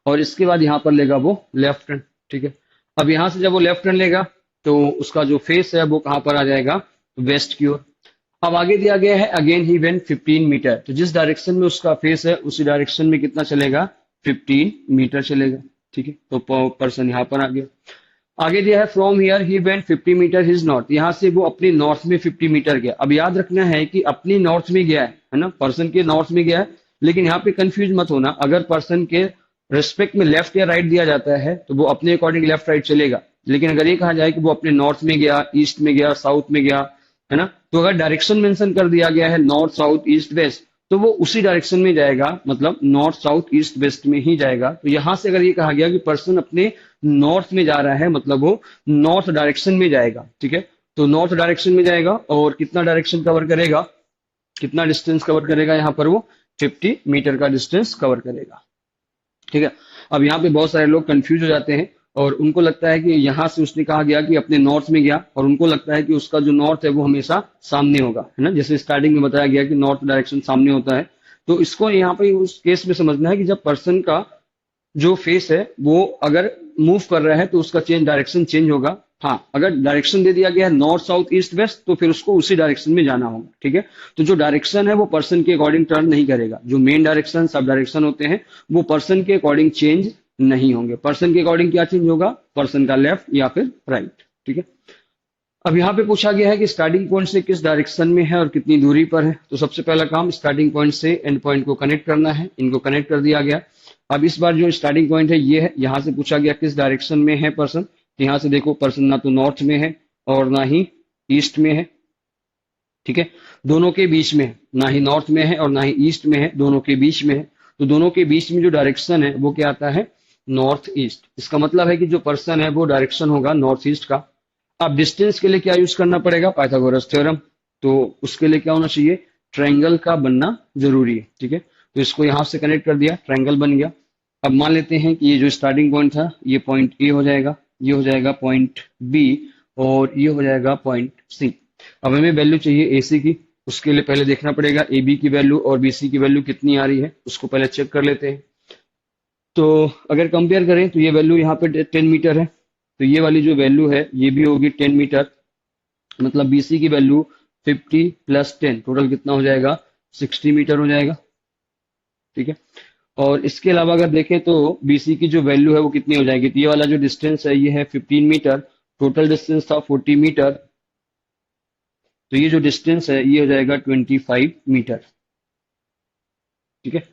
और इसके बाद यहाँ पर लेगा वो लेफ्ट टर्न। ठीक है। अब यहाँ से जब वो लेफ्ट टर्न लेगा तो उसका जो फेस है वो कहाँ पर आ जाएगा, वेस्ट की ओर। अब आगे दिया गया है अगेन ही वेंट 15 मीटर, तो जिस डायरेक्शन में उसका फेस है उसी डायरेक्शन में कितना चलेगा, 15 मीटर चलेगा। ठीक है, तो पर्सन यहाँ पर आ गया। आगे दिया है from here he went 50 metre his north, यहाँ से वो अपनी नॉर्थ में 50 मीटर गया। अब याद रखना है कि अपनी नॉर्थ में गया है ना, पर्सन के नॉर्थ में गया है, लेकिन यहाँ पे कंफ्यूज मत होना। अगर पर्सन के रिस्पेक्ट में लेफ्ट या राइट दिया जाता है तो वो अपने अकॉर्डिंग लेफ्ट राइट चलेगा, लेकिन अगर ये कहा जाए कि वो अपने नॉर्थ में गया, ईस्ट में गया, साउथ में गया, है ना, तो अगर डायरेक्शन मेंशन कर दिया गया है नॉर्थ साउथ ईस्ट वेस्ट, तो वो उसी डायरेक्शन में जाएगा, मतलब नॉर्थ साउथ ईस्ट वेस्ट में ही जाएगा। तो यहां से अगर ये कहा गया कि पर्सन अपने नॉर्थ में जा रहा है, मतलब वो नॉर्थ डायरेक्शन में जाएगा। ठीक है, तो नॉर्थ डायरेक्शन में जाएगा और कितना डायरेक्शन कवर करेगा, कितना डिस्टेंस कवर करेगा, यहाँ पर वो 50 मीटर का डिस्टेंस कवर करेगा। ठीक है, अब यहाँ पे बहुत सारे लोग कंफ्यूज हो जाते हैं और उनको लगता है कि यहाँ से उसने कहा गया कि अपने नॉर्थ में गया, और उनको लगता है कि उसका जो नॉर्थ है वो हमेशा सामने होगा, है ना, जैसे स्टार्टिंग में बताया गया कि नॉर्थ डायरेक्शन सामने होता है। तो इसको यहाँ पे उस केस में समझना है कि जब पर्सन का जो फेस है वो अगर मूव कर रहा है तो उसका डायरेक्शन चेंज होगा। हाँ, अगर डायरेक्शन दे दिया गया है नॉर्थ साउथ ईस्ट वेस्ट, तो फिर उसको उसी डायरेक्शन में जाना होगा। ठीक है, तो जो डायरेक्शन है वो पर्सन के अकॉर्डिंग टर्न नहीं करेगा। जो मेन डायरेक्शन सब डायरेक्शन होते हैं वो पर्सन के अकॉर्डिंग चेंज नहीं होंगे। पर्सन के अकॉर्डिंग क्या चेंज होगा, पर्सन का लेफ्ट या फिर राइट। ठीक है, अब यहाँ पे पूछा गया है कि स्टार्टिंग पॉइंट से किस डायरेक्शन में है और कितनी दूरी पर है। तो सबसे पहला काम स्टार्टिंग पॉइंट से एंड पॉइंट को कनेक्ट करना है, इनको कनेक्ट कर दिया गया। अब इस बार जो स्टार्टिंग पॉइंट है ये है, यहाँ से पूछा गया किस डायरेक्शन में है पर्सन, तो यहाँ से देखो पर्सन ना तो नॉर्थ में है और ना ही ईस्ट में है। ठीक है, दोनों के बीच में है, ना ही नॉर्थ में है और ना ही ईस्ट में है, दोनों के बीच में है। तो दोनों के बीच में जो डायरेक्शन है वो क्या आता है, नॉर्थ ईस्ट। इसका मतलब है कि जो पर्सन है वो डायरेक्शन होगा नॉर्थ ईस्ट का। अब डिस्टेंस के लिए क्या यूज करना पड़ेगा, पाइथागोरस थ्योरम। तो उसके लिए क्या होना चाहिए, ट्रायंगल का बनना जरूरी है। ठीक है, तो इसको यहां से कनेक्ट कर दिया, ट्रायंगल बन गया। अब मान लेते हैं कि ये जो स्टार्टिंग पॉइंट था ये पॉइंट ए हो जाएगा, ये हो जाएगा पॉइंट बी और ये हो जाएगा पॉइंट सी। अब हमें वैल्यू चाहिए एसी की, उसके लिए पहले देखना पड़ेगा ए बी की वैल्यू और बी सी की वैल्यू कितनी आ रही है, उसको पहले चेक कर लेते हैं। तो अगर कंपेयर करें तो ये वैल्यू यहाँ पे 10 मीटर है, तो ये वाली जो वैल्यू है ये भी होगी 10 मीटर, मतलब बीसी की वैल्यू 50 + 10 टोटल कितना हो जाएगा, 60 मीटर हो जाएगा। ठीक है, और इसके अलावा अगर देखें तो बीसी की जो वैल्यू है वो कितनी हो जाएगी, तो ये वाला जो डिस्टेंस है ये है 15 मीटर, टोटल डिस्टेंस था 40 मीटर, तो ये जो डिस्टेंस है ये हो जाएगा 25 मीटर। ठीक है,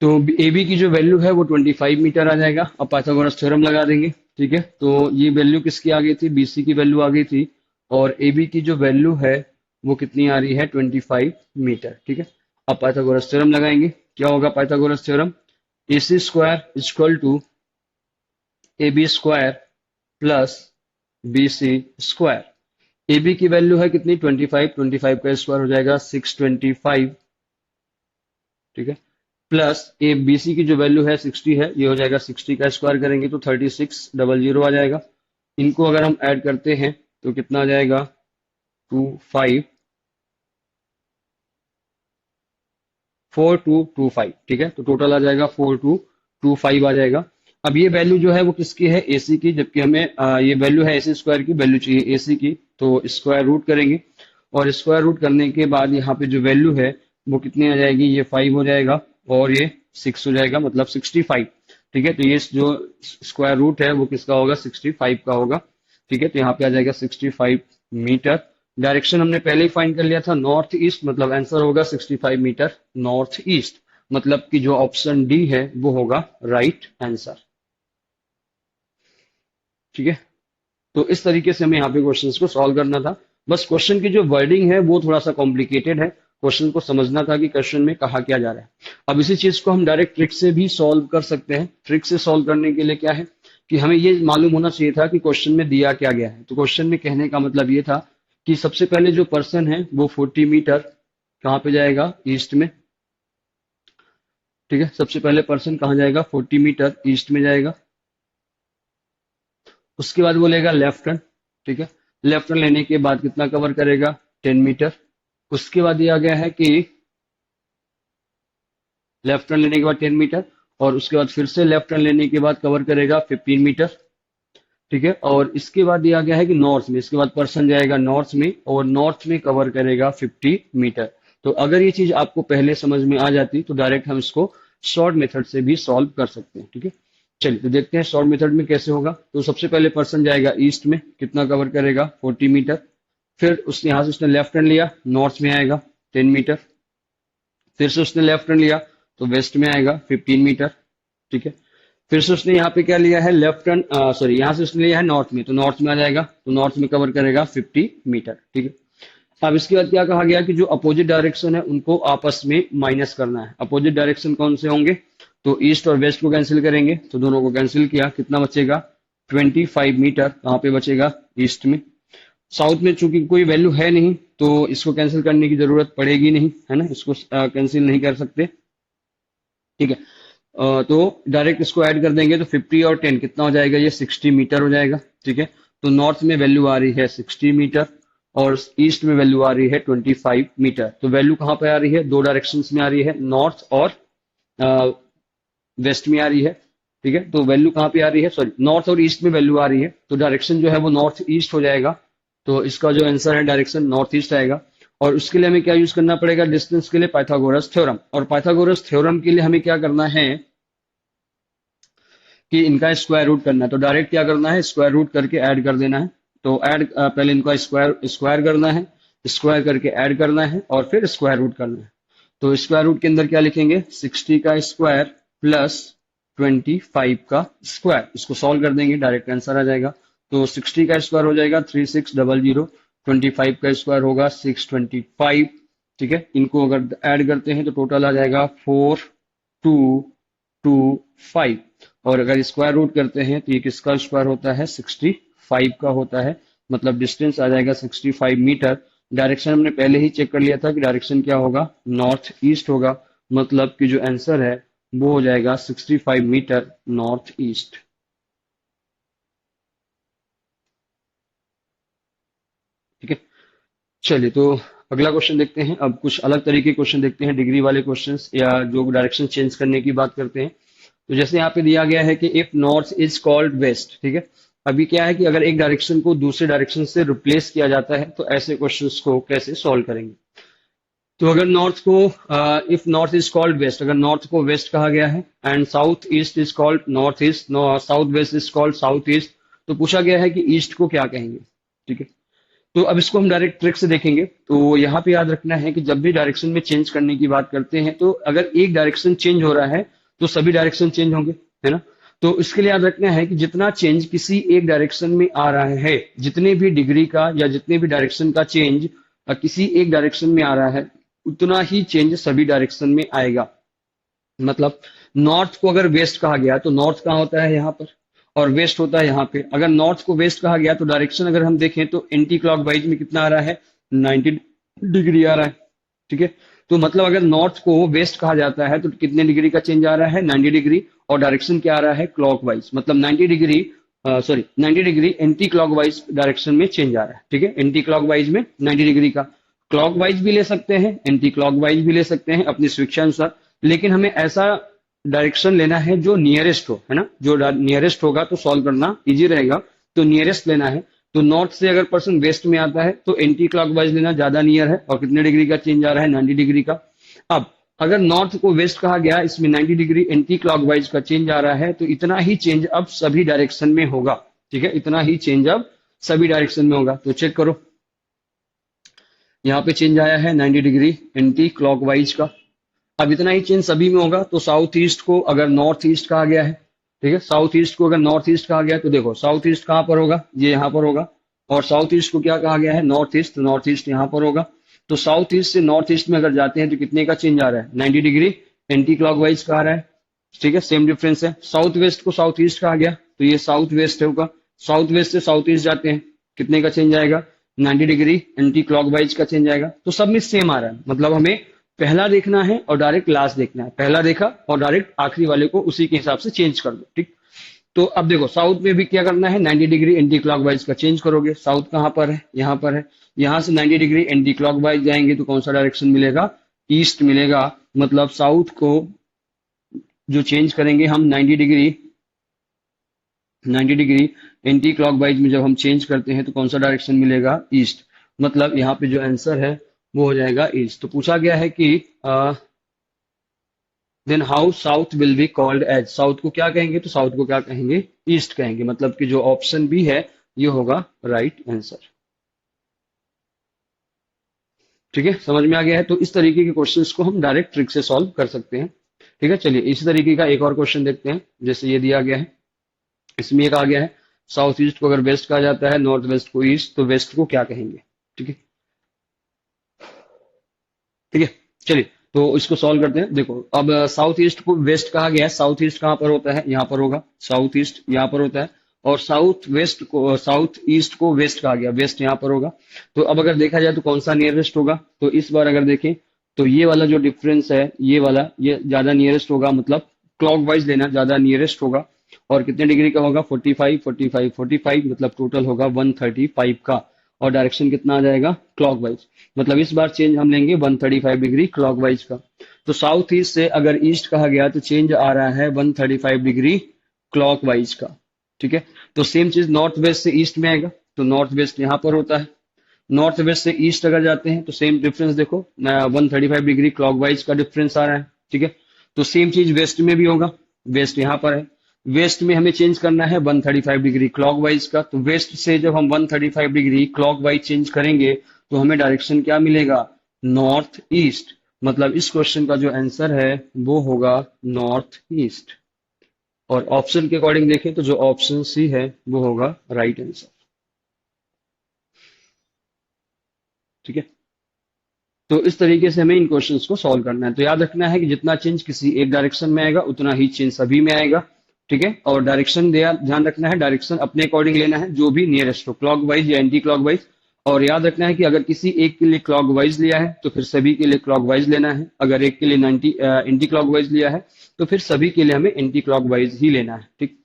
तो ए बी की जो वैल्यू है वो 25 मीटर आ जाएगा। अब पाइथागोरस थ्योरम लगा देंगे। ठीक है, तो ये वैल्यू किसकी आ गई थी, बीसी की वैल्यू आ गई थी, और ए बी की जो वैल्यू है वो कितनी आ रही है, 25 मीटर। ठीक है, अब पाइथागोरस थ्योरम लगाएंगे। क्या होगा Pythagoras theorem, A C square equal to A B square plus B C square. A B की वैल्यू है कितनी, 25, 25 का स्क्वायर हो जाएगा 625। ठीक है, प्लस ए बी सी की जो वैल्यू है 60 है, ये हो जाएगा 60 का स्क्वायर करेंगे तो 3600 आ जाएगा। इनको अगर हम ऐड करते हैं तो कितना आ जाएगा, 4225। ठीक है, तो टोटल आ जाएगा 4225 आ जाएगा। अब ये वैल्यू जो है वो किसकी है, एसी की, जबकि हमें ये वैल्यू है एसी स्क्वायर की, वैल्यू चाहिए एसी की, तो स्क्वायर रूट करेंगे और स्क्वायर रूट करने के बाद यहाँ पे जो वैल्यू है वो कितनी आ जाएगी, ये 5 हो जाएगा और ये 6 हो जाएगा, मतलब 65। ठीक है, तो ये जो स्क्वायर रूट है वो किसका होगा, 65 का होगा। ठीक है, तो यहाँ पे आ जाएगा 65 मीटर। डायरेक्शन हमने पहले ही फाइंड कर लिया था, नॉर्थ ईस्ट, मतलब आंसर होगा 65 मीटर नॉर्थ ईस्ट, मतलब कि जो ऑप्शन डी है वो होगा राइट आंसर। ठीक है, तो इस तरीके से हमें यहाँ पे क्वेश्चंस को सॉल्व करना था। बस क्वेश्चन की जो वर्डिंग है वो थोड़ा सा कॉम्प्लिकेटेड है, क्वेश्चन को समझना था कि क्वेश्चन में कहा क्या जा रहा है। अब इसी चीज को हम डायरेक्ट ट्रिक से भी सॉल्व कर सकते हैं। ट्रिक से सॉल्व करने के लिए क्या है कि हमें ये मालूम होना चाहिए था कि क्वेश्चन में दिया क्या गया है। तो क्वेश्चन में कहने का मतलब ये था कि सबसे पहले जो पर्सन है वो 40 मीटर कहाँ पे जाएगा, ईस्ट में। ठीक है, सबसे पहले पर्सन कहाँ जाएगा, 40 मीटर ईस्ट में जाएगा। उसके बाद वो लेगा लेफ्ट टर्न। ठीक है, लेफ्ट टर्न लेने के बाद कितना कवर करेगा, 10 मीटर। उसके बाद दिया गया है कि लेफ्ट टर्न लेने के बाद 10 मीटर और उसके बाद फिर से लेफ्ट टर्न लेने के बाद कवर करेगा 15 मीटर। ठीक है, और इसके बाद दिया गया है कि नॉर्थ में, इसके बाद पर्सन जाएगा नॉर्थ में और नॉर्थ में कवर करेगा 50 मीटर। तो अगर ये चीज आपको पहले समझ में आ जाती तो डायरेक्ट हम इसको शॉर्ट मेथड से भी सॉल्व कर सकते हैं। ठीक है, चलिए तो देखते हैं शॉर्ट मेथड में कैसे होगा। तो सबसे पहले पर्सन जाएगा ईस्ट में, कितना कवर करेगा 40 मीटर। फिर उसने यहाँ से उसने लेफ्ट हैंड लिया, नॉर्थ में आएगा 10 मीटर। फिर से उसने लेफ्ट हैंड लिया तो वेस्ट में आएगा 15 मीटर। ठीक है, फिर से उसने यहाँ पे क्या लिया है, लेफ्ट हैंड सॉरी यहाँ से उसने लिया है नॉर्थ में, तो नॉर्थ में आ जाएगा, तो नॉर्थ में कवर करेगा 50 मीटर। ठीक है, अब इसके बाद क्या कहा गया कि जो अपोजिट डायरेक्शन है उनको आपस में माइनस करना है। अपोजिट डायरेक्शन कौन से होंगे, तो ईस्ट और वेस्ट को कैंसिल करेंगे, तो दोनों को कैंसिल किया, कितना बचेगा 25 मीटर। कहाँ पे बचेगा, ईस्ट में। साउथ में चूंकि कोई वैल्यू है नहीं तो इसको कैंसिल करने की जरूरत पड़ेगी नहीं, है ना, इसको कैंसिल नहीं कर सकते। ठीक है, तो डायरेक्ट इसको ऐड कर देंगे तो 50 और 10 कितना हो जाएगा, ये 60 मीटर हो जाएगा। ठीक है, तो नॉर्थ में वैल्यू आ रही है 60 मीटर और ईस्ट में वैल्यू आ रही है 25 मीटर। तो वैल्यू कहाँ पे आ रही है, दो डायरेक्शंस में आ रही है, नॉर्थ और वेस्ट में आ रही है। ठीक है, तो वैल्यू कहाँ पे आ रही है, सॉरी नॉर्थ और ईस्ट में वैल्यू आ रही है, तो डायरेक्शन जो है वो नॉर्थ ईस्ट हो जाएगा। तो इसका जो आंसर है डायरेक्शन नॉर्थ ईस्ट आएगा। और उसके लिए हमें क्या यूज करना पड़ेगा, डिस्टेंस के लिए पाइथागोरस थ्योरम। और पाइथागोरस थ्योरम के लिए हमें क्या करना है कि इनका स्क्वायर रूट करना है। तो डायरेक्ट क्या करना है, स्क्वायर रूट करके ऐड कर देना है। तो ऐड पहले इनका स्क्वायर स्क्वायर करना है, स्क्वायर करके ऐड करना है और फिर स्क्वायर रूट करना है। तो स्क्वायर रूट के अंदर क्या लिखेंगे, 60 का स्क्वायर प्लस 25 का स्क्वायर। इसको सॉल्व कर देंगे, डायरेक्ट आंसर आ जाएगा। तो 60 का स्क्वायर हो जाएगा 3600, 25 का स्क्वायर होगा 625। ठीक है, इनको अगर ऐड करते हैं तो टोटल आ जाएगा 4225। और अगर स्क्वायर रूट करते हैं तो ये किसका स्क्वायर होता है, 65 का होता है। मतलब डिस्टेंस आ जाएगा 65 मीटर। डायरेक्शन हमने पहले ही चेक कर लिया था कि डायरेक्शन क्या होगा, नॉर्थ ईस्ट होगा। मतलब कि जो आंसर है वो हो जाएगा 65 मीटर नॉर्थ ईस्ट। ठीक है, चलिए तो अगला क्वेश्चन देखते हैं। अब कुछ अलग तरीके के क्वेश्चन देखते हैं, डिग्री वाले क्वेश्चंस या जो डायरेक्शन चेंज करने की बात करते हैं। तो जैसे यहाँ पे दिया गया है कि if north is called west. ठीक है, अभी क्या है कि अगर एक डायरेक्शन को दूसरे डायरेक्शन से रिप्लेस किया जाता है तो ऐसे क्वेश्चंस को कैसे सॉल्व करेंगे। तो अगर नॉर्थ को if north is called west, अगर नॉर्थ को वेस्ट कहा गया है and south east is called north east, south west is called south east, तो पूछा गया है कि ईस्ट को क्या कहेंगे। ठीक है, तो अब इसको हम डायरेक्ट ट्रिक से देखेंगे। तो यहाँ पे याद रखना है कि जब भी डायरेक्शन में चेंज करने की बात करते हैं तो अगर एक डायरेक्शन चेंज हो रहा है तो सभी डायरेक्शन चेंज होंगे, है ना। तो इसके लिए याद रखना है कि जितना चेंज किसी एक डायरेक्शन में आ रहा है, जितने भी डिग्री का या जितने भी डायरेक्शन का चेंज किसी एक डायरेक्शन में आ रहा है, उतना ही चेंज सभी डायरेक्शन में आएगा। मतलब नॉर्थ को अगर वेस्ट कहा गया तो नॉर्थ कहाँ होता है, यहाँ पर, और वेस्ट होता है यहाँ पे। अगर नॉर्थ को वेस्ट कहा गया तो डायरेक्शन अगर हम देखें तो एंटी क्लॉकवाइज में कितना आ रहा है, 90 डिग्री आ रहा है। ठीक है, तो मतलब अगर नॉर्थ को वेस्ट कहा जाता है तो कितने डिग्री का चेंज आ रहा है, 90 डिग्री। और डायरेक्शन क्या आ रहा है, क्लॉकवाइज। मतलब 90 degree 90 degree anti clockwise direction में चेंज आ रहा है। ठीक है, एंटी क्लॉकवाइज में 90 डिग्री का, क्लॉकवाइज भी ले सकते हैं, एंटी क्लॉकवाइज भी ले सकते हैं अपनी स्विच अनुसार। लेकिन हमें ऐसा डायरेक्शन लेना है जो नियरेस्ट हो, है ना। जो नियरेस्ट होगा तो सॉल्व करना इजी रहेगा, तो नियरेस्ट लेना है। तो नॉर्थ से अगर पर्सन वेस्ट में आता है तो एंटी क्लॉकवाइज लेना ज्यादा नियर है। और कितने डिग्री का चेंज आ रहा है, 90 डिग्री का। अब अगर नॉर्थ को वेस्ट कहा गया, इसमें 90 डिग्री एंटी क्लॉकवाइज का चेंज आ रहा है, तो इतना ही चेंज अब सभी डायरेक्शन में होगा। ठीक है, इतना ही चेंज अब सभी डायरेक्शन में होगा। तो चेक करो, यहाँ पे चेंज आया है 90 डिग्री एंटी क्लॉकवाइज का। अब इतना ही चेंज सभी में होगा। तो साउथ ईस्ट को अगर नॉर्थ ईस्ट कहा गया है, ठीक है, साउथ ईस्ट को अगर नॉर्थ ईस्ट कहा गया है, तो देखो साउथ ईस्ट कहाँ पर होगा, ये यहाँ पर होगा। और साउथ ईस्ट को क्या कहा गया है, नॉर्थ ईस्ट, तो नॉर्थ ईस्ट यहाँ पर होगा। तो साउथ ईस्ट से नॉर्थ ईस्ट में अगर जाते हैं तो कितने का चेंज आ रहा है, 90 डिग्री एंटी क्लॉकवाइज का आ रहा है। ठीक है, सेम डिफरेंस है। साउथ वेस्ट को साउथ ईस्ट कहा गया तो ये साउथ वेस्ट होगा। साउथ वेस्ट से साउथ ईस्ट जाते हैं, कितने का चेंज आएगा, 90 डिग्री एंटी क्लॉकवाइज का चेंज आएगा। तो सब में सेम आ रहा है। मतलब हमें पहला देखना है और डायरेक्ट लास्ट देखना है। पहला देखा और डायरेक्ट आखिरी वाले को उसी के हिसाब से चेंज कर दो। ठीक, तो अब देखो साउथ में भी क्या करना है, 90 डिग्री एंटी क्लॉकवाइज का चेंज करोगे। साउथ कहाँ पर है, यहाँ पर है। यहाँ से 90 डिग्री एंटी क्लॉकवाइज जाएंगे तो कौन सा डायरेक्शन मिलेगा, ईस्ट मिलेगा। मतलब साउथ को जो चेंज करेंगे हम 90 डिग्री एंटी क्लॉकवाइज में जब हम चेंज करते हैं तो कौन सा डायरेक्शन मिलेगा, ईस्ट। मतलब यहाँ पे जो आंसर है वो हो जाएगा ईस्ट। तो पूछा गया है कि then how south will be called as, south को क्या कहेंगे, तो साउथ को क्या कहेंगे, ईस्ट कहेंगे। मतलब कि जो ऑप्शन बी है ये होगा राइट आंसर। ठीक है, समझ में आ गया है। तो इस तरीके के क्वेश्चंस को हम डायरेक्ट ट्रिक से सॉल्व कर सकते हैं। ठीक है, चलिए इसी तरीके का एक और क्वेश्चन देखते हैं। जैसे ये दिया गया है, इसमें एक आ गया है, साउथ ईस्ट को अगर वेस्ट कहा जाता है, नॉर्थ वेस्ट को ईस्ट, तो वेस्ट को क्या कहेंगे। ठीक है, ठीक है, चलिए तो इसको सॉल्व करते हैं। देखो अब साउथ ईस्ट को वेस्ट कहा गया है, साउथ ईस्ट कहाँ पर होता है, यहाँ पर होगा, साउथ ईस्ट यहाँ पर होता है। और साउथ वेस्ट को, साउथ ईस्ट को वेस्ट कहा गया, वेस्ट यहाँ पर होगा। तो अब अगर देखा जाए तो कौन सा नियरेस्ट होगा, तो इस बार अगर देखें तो ये वाला जो डिफरेंस है, ये वाला, ये ज्यादा नियरेस्ट होगा, मतलब क्लॉकवाइज लेना ज्यादा नियरेस्ट होगा। और कितने डिग्री का होगा, 45 45 45, मतलब टोटल होगा 135 का। और डायरेक्शन कितना आ जाएगा, क्लॉकवाइज। मतलब इस बार चेंज हम लेंगे 135 डिग्री क्लॉकवाइज का। तो साउथ ईस्ट से अगर ईस्ट कहा गया तो चेंज आ रहा है 135 डिग्री क्लॉकवाइज का। ठीक है, तो सेम चीज नॉर्थ वेस्ट से ईस्ट में आएगा, तो नॉर्थ वेस्ट यहाँ पर होता है। नॉर्थ वेस्ट से ईस्ट अगर जाते हैं तो सेम डिफरेंस देखो, 135 डिग्री क्लॉकवाइज का डिफरेंस आ रहा है। ठीक है, तो सेम चीज वेस्ट में भी होगा, वेस्ट यहाँ पर है। वेस्ट में हमें चेंज करना है 135 डिग्री क्लॉकवाइज का, तो वेस्ट से जब हम 135 डिग्री क्लॉकवाइज चेंज करेंगे तो हमें डायरेक्शन क्या मिलेगा, नॉर्थ ईस्ट। मतलब इस क्वेश्चन का जो आंसर है वो होगा नॉर्थ ईस्ट। और ऑप्शन के अकॉर्डिंग देखें तो जो ऑप्शन सी है वो होगा राइट आंसर। ठीक है, तो इस तरीके से हमें इन क्वेश्चंस को सॉल्व करना है। तो याद रखना है कि जितना चेंज किसी एक डायरेक्शन में आएगा उतना ही चेंज सभी में आएगा। ठीक है, और डायरेक्शन ध्यान रखना है, डायरेक्शन अपने अकॉर्डिंग लेना है, जो भी नियरेस्ट हो, क्लॉकवाइज या एंटी क्लॉकवाइज। और याद रखना है कि अगर किसी एक के लिए क्लॉकवाइज लिया है तो फिर सभी के लिए क्लॉकवाइज लेना है। अगर एक के लिए एंटी क्लॉकवाइज लिया है तो फिर सभी के लिए हमें एंटी क्लॉकवाइज ही लेना है। ठीक,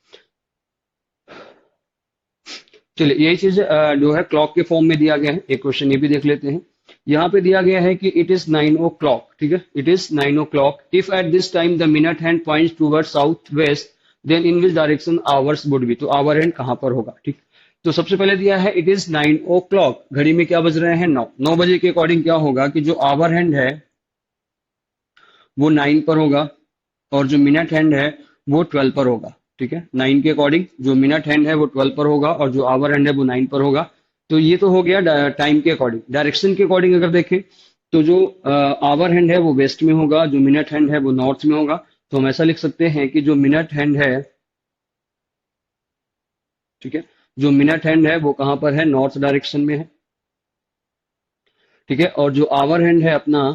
चलिए यही चीज जो है क्लॉक के फॉर्म में दिया गया है। एक क्वेश्चन ये भी देख लेते हैं। यहाँ पे दिया गया है कि इट इज 9 o'clock। ठीक है, it is 9 o'clock if at this time the minute hand points toward south west, then in which direction hours would be. तो आवर हैंड कहाँ पर होगा। ठीक, तो सबसे पहले दिया है इट इज 9 o'clock, घड़ी में क्या बज रहे हैं, 9 बजे के अकॉर्डिंग क्या होगा कि जो आवर हैंड है वो 9 पर होगा, और जो मिनट हैंड है वो 12 पर होगा। ठीक है, 9 के अकॉर्डिंग जो मिनट हैंड है वो 12 पर होगा और जो आवर हैंड है वो 9 पर होगा। तो ये तो हो गया टाइम के अकॉर्डिंग। डायरेक्शन के अकॉर्डिंग अगर देखें तो जो आवर हैंड है वो वेस्ट में होगा, जो मिनट हैंड है वो नॉर्थ में होगा। तो हम ऐसा लिख सकते हैं कि जो मिनट हैंड है, ठीक है, जो मिनट हैंड है वो कहाँ पर है, नॉर्थ डायरेक्शन में है। ठीक है, और जो आवर हैंड है अपना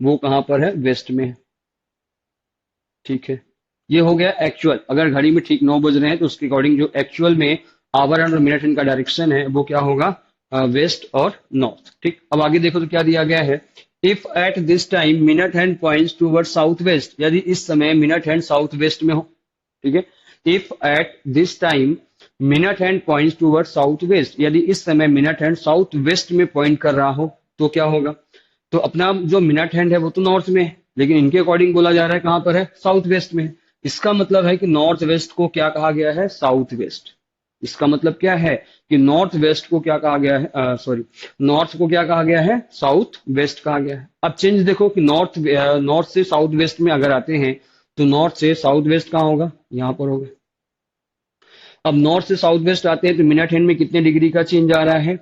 वो कहाँ पर है, वेस्ट में है। ठीक है, ये हो गया एक्चुअल। अगर घड़ी में ठीक 9 बज रहे हैं तो उसके अकॉर्डिंग जो एक्चुअल में आवर एंड और मिनट हैंड का डायरेक्शन है वो क्या होगा, वेस्ट और नॉर्थ। ठीक, अब आगे देखो तो क्या दिया गया है, if at this time minute hand points toward south waste, यदि इस समय मिनट हैंड साउथ वेस्ट में हो। ठीक है, if at this time minute hand points toward south waste, यदि इस समय मिनट हैंड साउथ वेस्ट में पॉइंट कर रहा हो तो क्या होगा। तो अपना जो मिनट हैंड है वो तो नॉर्थ में है, लेकिन इनके अकॉर्डिंग बोला जा रहा है कहां पर है, साउथ वेस्ट में है। इसका मतलब है कि नॉर्थ वेस्ट को क्या कहा गया है, साउथ वेस्ट। इसका मतलब क्या है कि नॉर्थ वेस्ट को क्या कहा गया है, सॉरी, नॉर्थ को क्या कहा गया है, साउथ वेस्ट कहा गया है। अब चेंज देखो कि नॉर्थ से साउथ वेस्ट में अगर आते हैं तो नॉर्थ से साउथ वेस्ट कहाँ होगा, यहाँ पर होगा। अब नॉर्थ से साउथ वेस्ट आते हैं तो मिनट हैंड में कितने डिग्री का चेंज आ रहा है,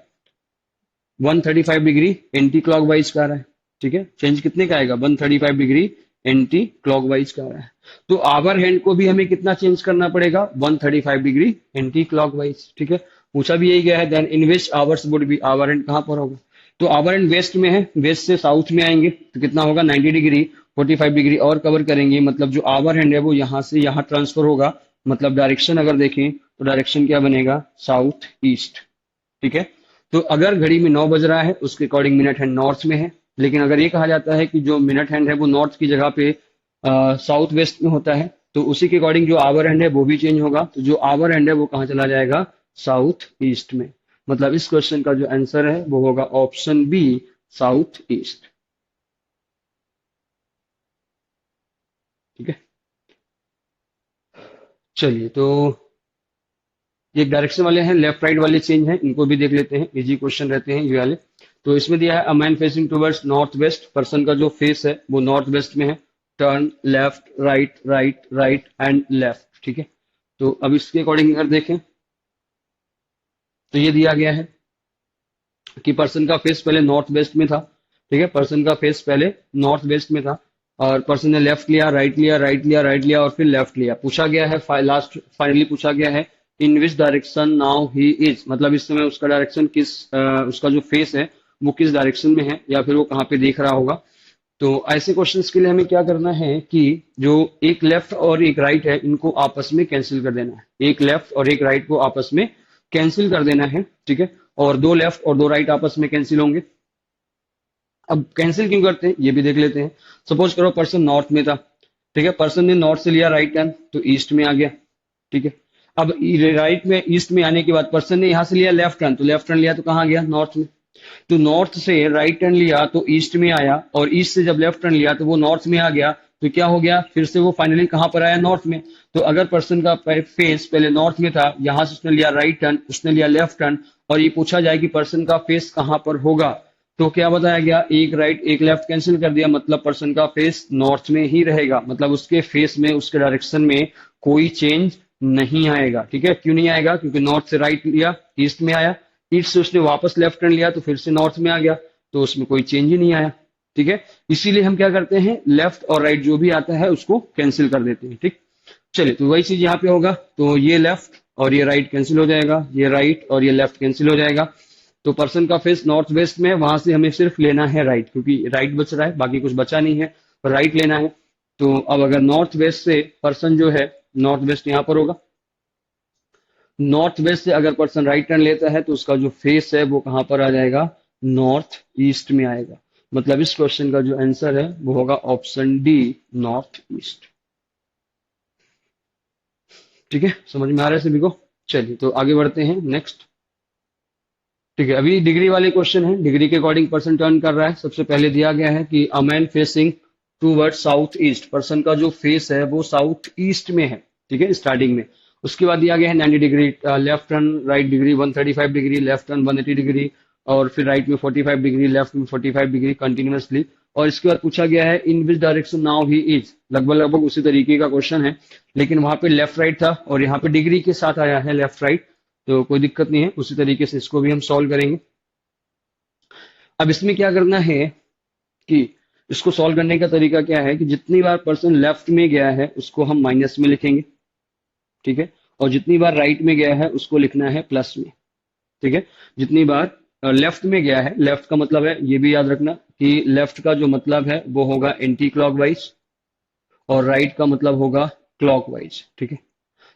135 डिग्री एंटी क्लॉकवाइज का आ रहा है। ठीक है, चेंज कितने का आएगा, 135 डिग्री एंटी क्लॉकवाइज का आ रहा है। तो आवर हैंड को भी हमें कितना चेंज करना पड़ेगा, 135 डिग्री एंटी क्लॉकवाइज। ठीक है, पूछा भी यही गया है, then in which hours would be, hour hand कहां पर होगा। तो आवर हैंड वेस्ट में है, वेस्ट से साउथ में आएंगे तो कितना होगा, 90 डिग्री, 45 डिग्री और कवर करेंगे। मतलब जो आवर हैंड है वो यहां से यहां ट्रांसफर होगा। मतलब डायरेक्शन अगर देखें तो डायरेक्शन क्या बनेगा, साउथ ईस्ट। ठीक है, तो अगर घड़ी में 9 बज रहा है उसके अकॉर्डिंग मिनट हैंड नॉर्थ में है, लेकिन अगर ये कहा जाता है कि जो मिनट हैंड है वो नॉर्थ की जगह पे साउथ वेस्ट में होता है, तो उसी के अकॉर्डिंग जो आवर हैंड है वो भी चेंज होगा। तो जो आवर हैंड है वो कहाँ चला जाएगा, साउथ ईस्ट में। मतलब इस क्वेश्चन का जो आंसर है वो होगा ऑप्शन बी, साउथ ईस्ट। ठीक है, चलिए तो ये डायरेक्शन वाले हैं, लेफ्ट राइट वाले चेंज हैं, इनको भी देख लेते हैं, इजी क्वेश्चन रहते हैं ये वाले। तो इसमें दिया है a man facing towards north west, person का जो फेस है वो नॉर्थ वेस्ट में है। Turn, left, right, right, right and left. ठीक है, तो अब इसके अकॉर्डिंग अगर देखें तो ये दिया गया है कि पर्सन का फेस पहले नॉर्थ वेस्ट में था। ठीक है, पर्सन का फेस पहले नॉर्थ वेस्ट में था और पर्सन ने लेफ्ट लिया, राइट लिया, राइट लिया, राइट लिया और फिर लेफ्ट लिया। पूछा गया है लास्ट फाइनली पूछा गया है in which direction now he is, मतलब इस समय उसका डायरेक्शन किस उसका जो फेस है वो किस डायरेक्शन में है या फिर वो कहाँ पे देख रहा होगा। तो ऐसे क्वेश्चंस के लिए हमें क्या करना है कि जो एक लेफ्ट और एक राइट है इनको आपस में कैंसिल कर देना है। एक लेफ्ट और एक राइट को आपस में कैंसिल कर देना है। ठीक है, और दो लेफ्ट और दो राइट आपस में कैंसिल होंगे। अब कैंसिल क्यों करते हैं ये भी देख लेते हैं। सपोज करो पर्सन नॉर्थ में था। ठीक है, पर्सन ने नॉर्थ से लिया राइट टर्न तो ईस्ट में आ गया। ठीक है, अब राइट में ईस्ट में आने के बाद पर्सन ने यहां से लिया लेफ्ट टर्न, तो लेफ्ट टर्न लिया तो कहाँ गया, नॉर्थ में। तो नॉर्थ से राइट टर्न लिया तो ईस्ट में आया और ईस्ट से जब लेफ्ट टर्न लिया तो वो नॉर्थ में आ गया। तो क्या हो गया, फिर से वो फाइनली कहां पर आया, नॉर्थ में। तो अगर पर्सन का फेस पहले नॉर्थ में था, यहां से उसने लिया राइट टर्न, उसने लिया लेफ्ट टर्न और ये पूछा जाए कि पर्सन का फेस कहां पर होगा, तो क्या बताया गया, एक राइट एक लेफ्ट कैंसिल कर दिया, मतलब पर्सन का फेस नॉर्थ में ही रहेगा। मतलब उसके फेस में उसके डायरेक्शन में कोई चेंज नहीं आएगा। ठीक है, क्यों नहीं आएगा, क्योंकि नॉर्थ से राइट लिया ईस्ट में आया, ईस्ट से उसने वापस लेफ्ट टर्न लिया तो फिर से नॉर्थ में आ गया, तो उसमें कोई चेंज ही नहीं आया। ठीक है, इसीलिए हम क्या करते हैं, लेफ्ट और राइट जो भी आता है उसको कैंसिल कर देते हैं। ठीक, चलिए तो वही चीज यहाँ पे होगा, तो ये लेफ्ट और ये राइट कैंसिल हो जाएगा, ये राइट और ये लेफ्ट कैंसिल हो जाएगा। तो पर्सन का फेस नॉर्थ वेस्ट में है, वहां से हमें सिर्फ लेना है राइट, क्योंकि राइट बच रहा है, बाकी कुछ बचा नहीं है, राइट लेना है। तो अब अगर नॉर्थ वेस्ट से पर्सन जो है, नॉर्थ वेस्ट यहाँ पर होगा, नॉर्थ वेस्ट से अगर पर्सन राइट टर्न लेता है तो उसका जो फेस है वो कहां पर आ जाएगा, नॉर्थ ईस्ट में आएगा। मतलब इस क्वेश्चन का जो आंसर है वो होगा ऑप्शन डी, नॉर्थ ईस्ट। ठीक है, समझ में आ रहा है सभी को। चलिए तो आगे बढ़ते हैं नेक्स्ट। ठीक है, अभी डिग्री वाले क्वेश्चन है, डिग्री के अकॉर्डिंग पर्सन टर्न कर रहा है। सबसे पहले दिया गया है कि a man facing toward south east, person का जो फेस है वो साउथ ईस्ट में है। ठीक है, स्टार्टिंग में। उसके बाद दिया गया है 90 degree left turn, right degree 135 degree, left turn 180 degree और फिर राइट में 45 डिग्री, लेफ्ट में 45 डिग्री कंटिन्यूअसली। और इसके बाद पूछा गया है in which direction now he is, लगभग लगभग उसी तरीके का क्वेश्चन है, लेकिन वहां पे लेफ्ट राइट था और यहाँ पे डिग्री के साथ आया है लेफ्ट राइट, तो कोई दिक्कत नहीं है, उसी तरीके से इसको भी हम सॉल्व करेंगे। अब इसमें क्या करना है कि इसको सॉल्व करने का तरीका क्या है कि जितनी बार पर्सन लेफ्ट में गया है उसको हम माइनस में लिखेंगे। ठीक है, और जितनी बार राइट में गया है उसको लिखना है प्लस में। ठीक है, जितनी बार लेफ्ट में गया है, लेफ्ट का मतलब है, ये भी याद रखना कि लेफ्ट का जो मतलब है वो होगा एंटी क्लॉकवाइज और राइट का मतलब होगा क्लॉकवाइज। ठीक है,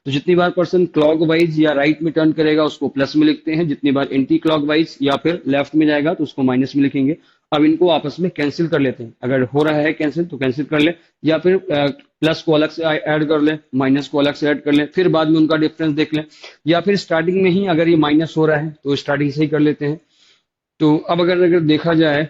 तो जितनी बार पर्सन क्लॉकवाइज या राइट में टर्न करेगा उसको प्लस में लिखते हैं, जितनी बार एंटी क्लॉकवाइज या फिर लेफ्ट में जाएगा तो उसको माइनस में लिखेंगे। अब इनको आपस में कैंसिल कर लेते हैं, अगर हो रहा है कैंसिल तो कैंसिल कर ले, या फिर प्लस को अलग से ऐड कर ले, माइनस को अलग से ऐड कर ले, फिर बाद में उनका डिफरेंस देख ले, या फिर स्टार्टिंग में ही अगर ये माइनस हो रहा है तो स्टार्टिंग से ही कर लेते हैं। तो अब अगर अगर देखा जाए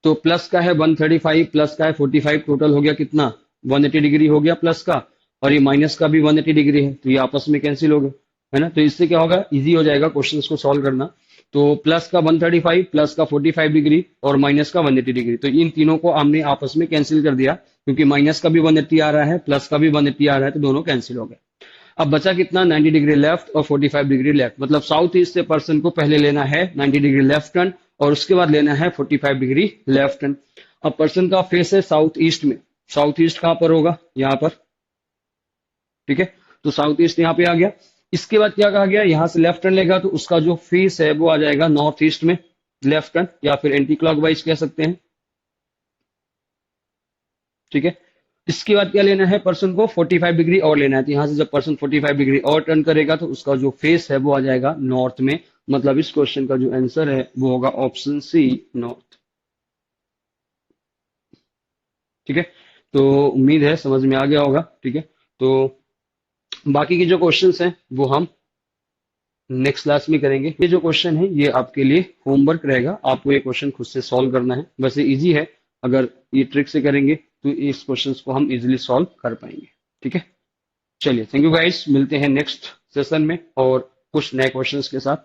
तो प्लस का है 135, प्लस का है 45, टोटल हो गया कितना, 180 डिग्री हो गया प्लस का, और ये माइनस का भी 180 डिग्री है, तो ये आपस में कैंसिल हो गए, है ना। तो इससे क्या होगा, इजी हो जाएगा क्वेश्चन को सॉल्व करना। तो प्लस का 135, प्लस का 45 डिग्री और माइनस का 180 डिग्री, तो इन तीनों को हमने आपस में कैंसिल कर दिया, क्योंकि माइनस का भी 180 आ रहा है, प्लस का भी 180 आ रहा है, तो दोनों कैंसिल हो गए। अब बचा कितना, 90 डिग्री लेफ्ट और 45 डिग्री लेफ्ट, मतलब साउथ ईस्ट से पर्सन को पहले लेना है 90 डिग्री लेफ्ट टर्न और उसके बाद लेना है 45 डिग्री लेफ्ट टर्न। अब पर्सन का फेस है साउथ ईस्ट में, साउथ ईस्ट कहां पर होगा, यहां पर। ठीक है, तो साउथ ईस्ट यहां पे आ गया। इसके बाद क्या कहा गया, यहां से लेफ्ट टर्न लेगा तो उसका जो फेस है वो आ जाएगा नॉर्थ ईस्ट में, लेफ्ट टर्न या फिर एंटी क्लॉकवाइज कह सकते हैं। ठीक है, इसके बाद क्या लेना है, पर्सन को 45 डिग्री और लेना है, तो यहां से जब पर्सन 45 डिग्री और टर्न करेगा तो उसका जो फेस है वो आ जाएगा नॉर्थ में। मतलब इस क्वेश्चन का जो आंसर है वो होगा ऑप्शन सी, नॉर्थ। ठीक है, तो उम्मीद है समझ में आ गया होगा। ठीक है, तो बाकी के जो क्वेश्चंस हैं वो हम नेक्स्ट क्लास में करेंगे। ये जो क्वेश्चन है ये आपके लिए होमवर्क रहेगा, आपको ये क्वेश्चन खुद से सॉल्व करना है। वैसे इजी है, अगर ये ट्रिक से करेंगे तो इस क्वेश्चन को हम इजीली सॉल्व कर पाएंगे। ठीक है, चलिए थैंक यू गाइस, मिलते हैं नेक्स्ट सेशन में और कुछ नए क्वेश्चंस के साथ।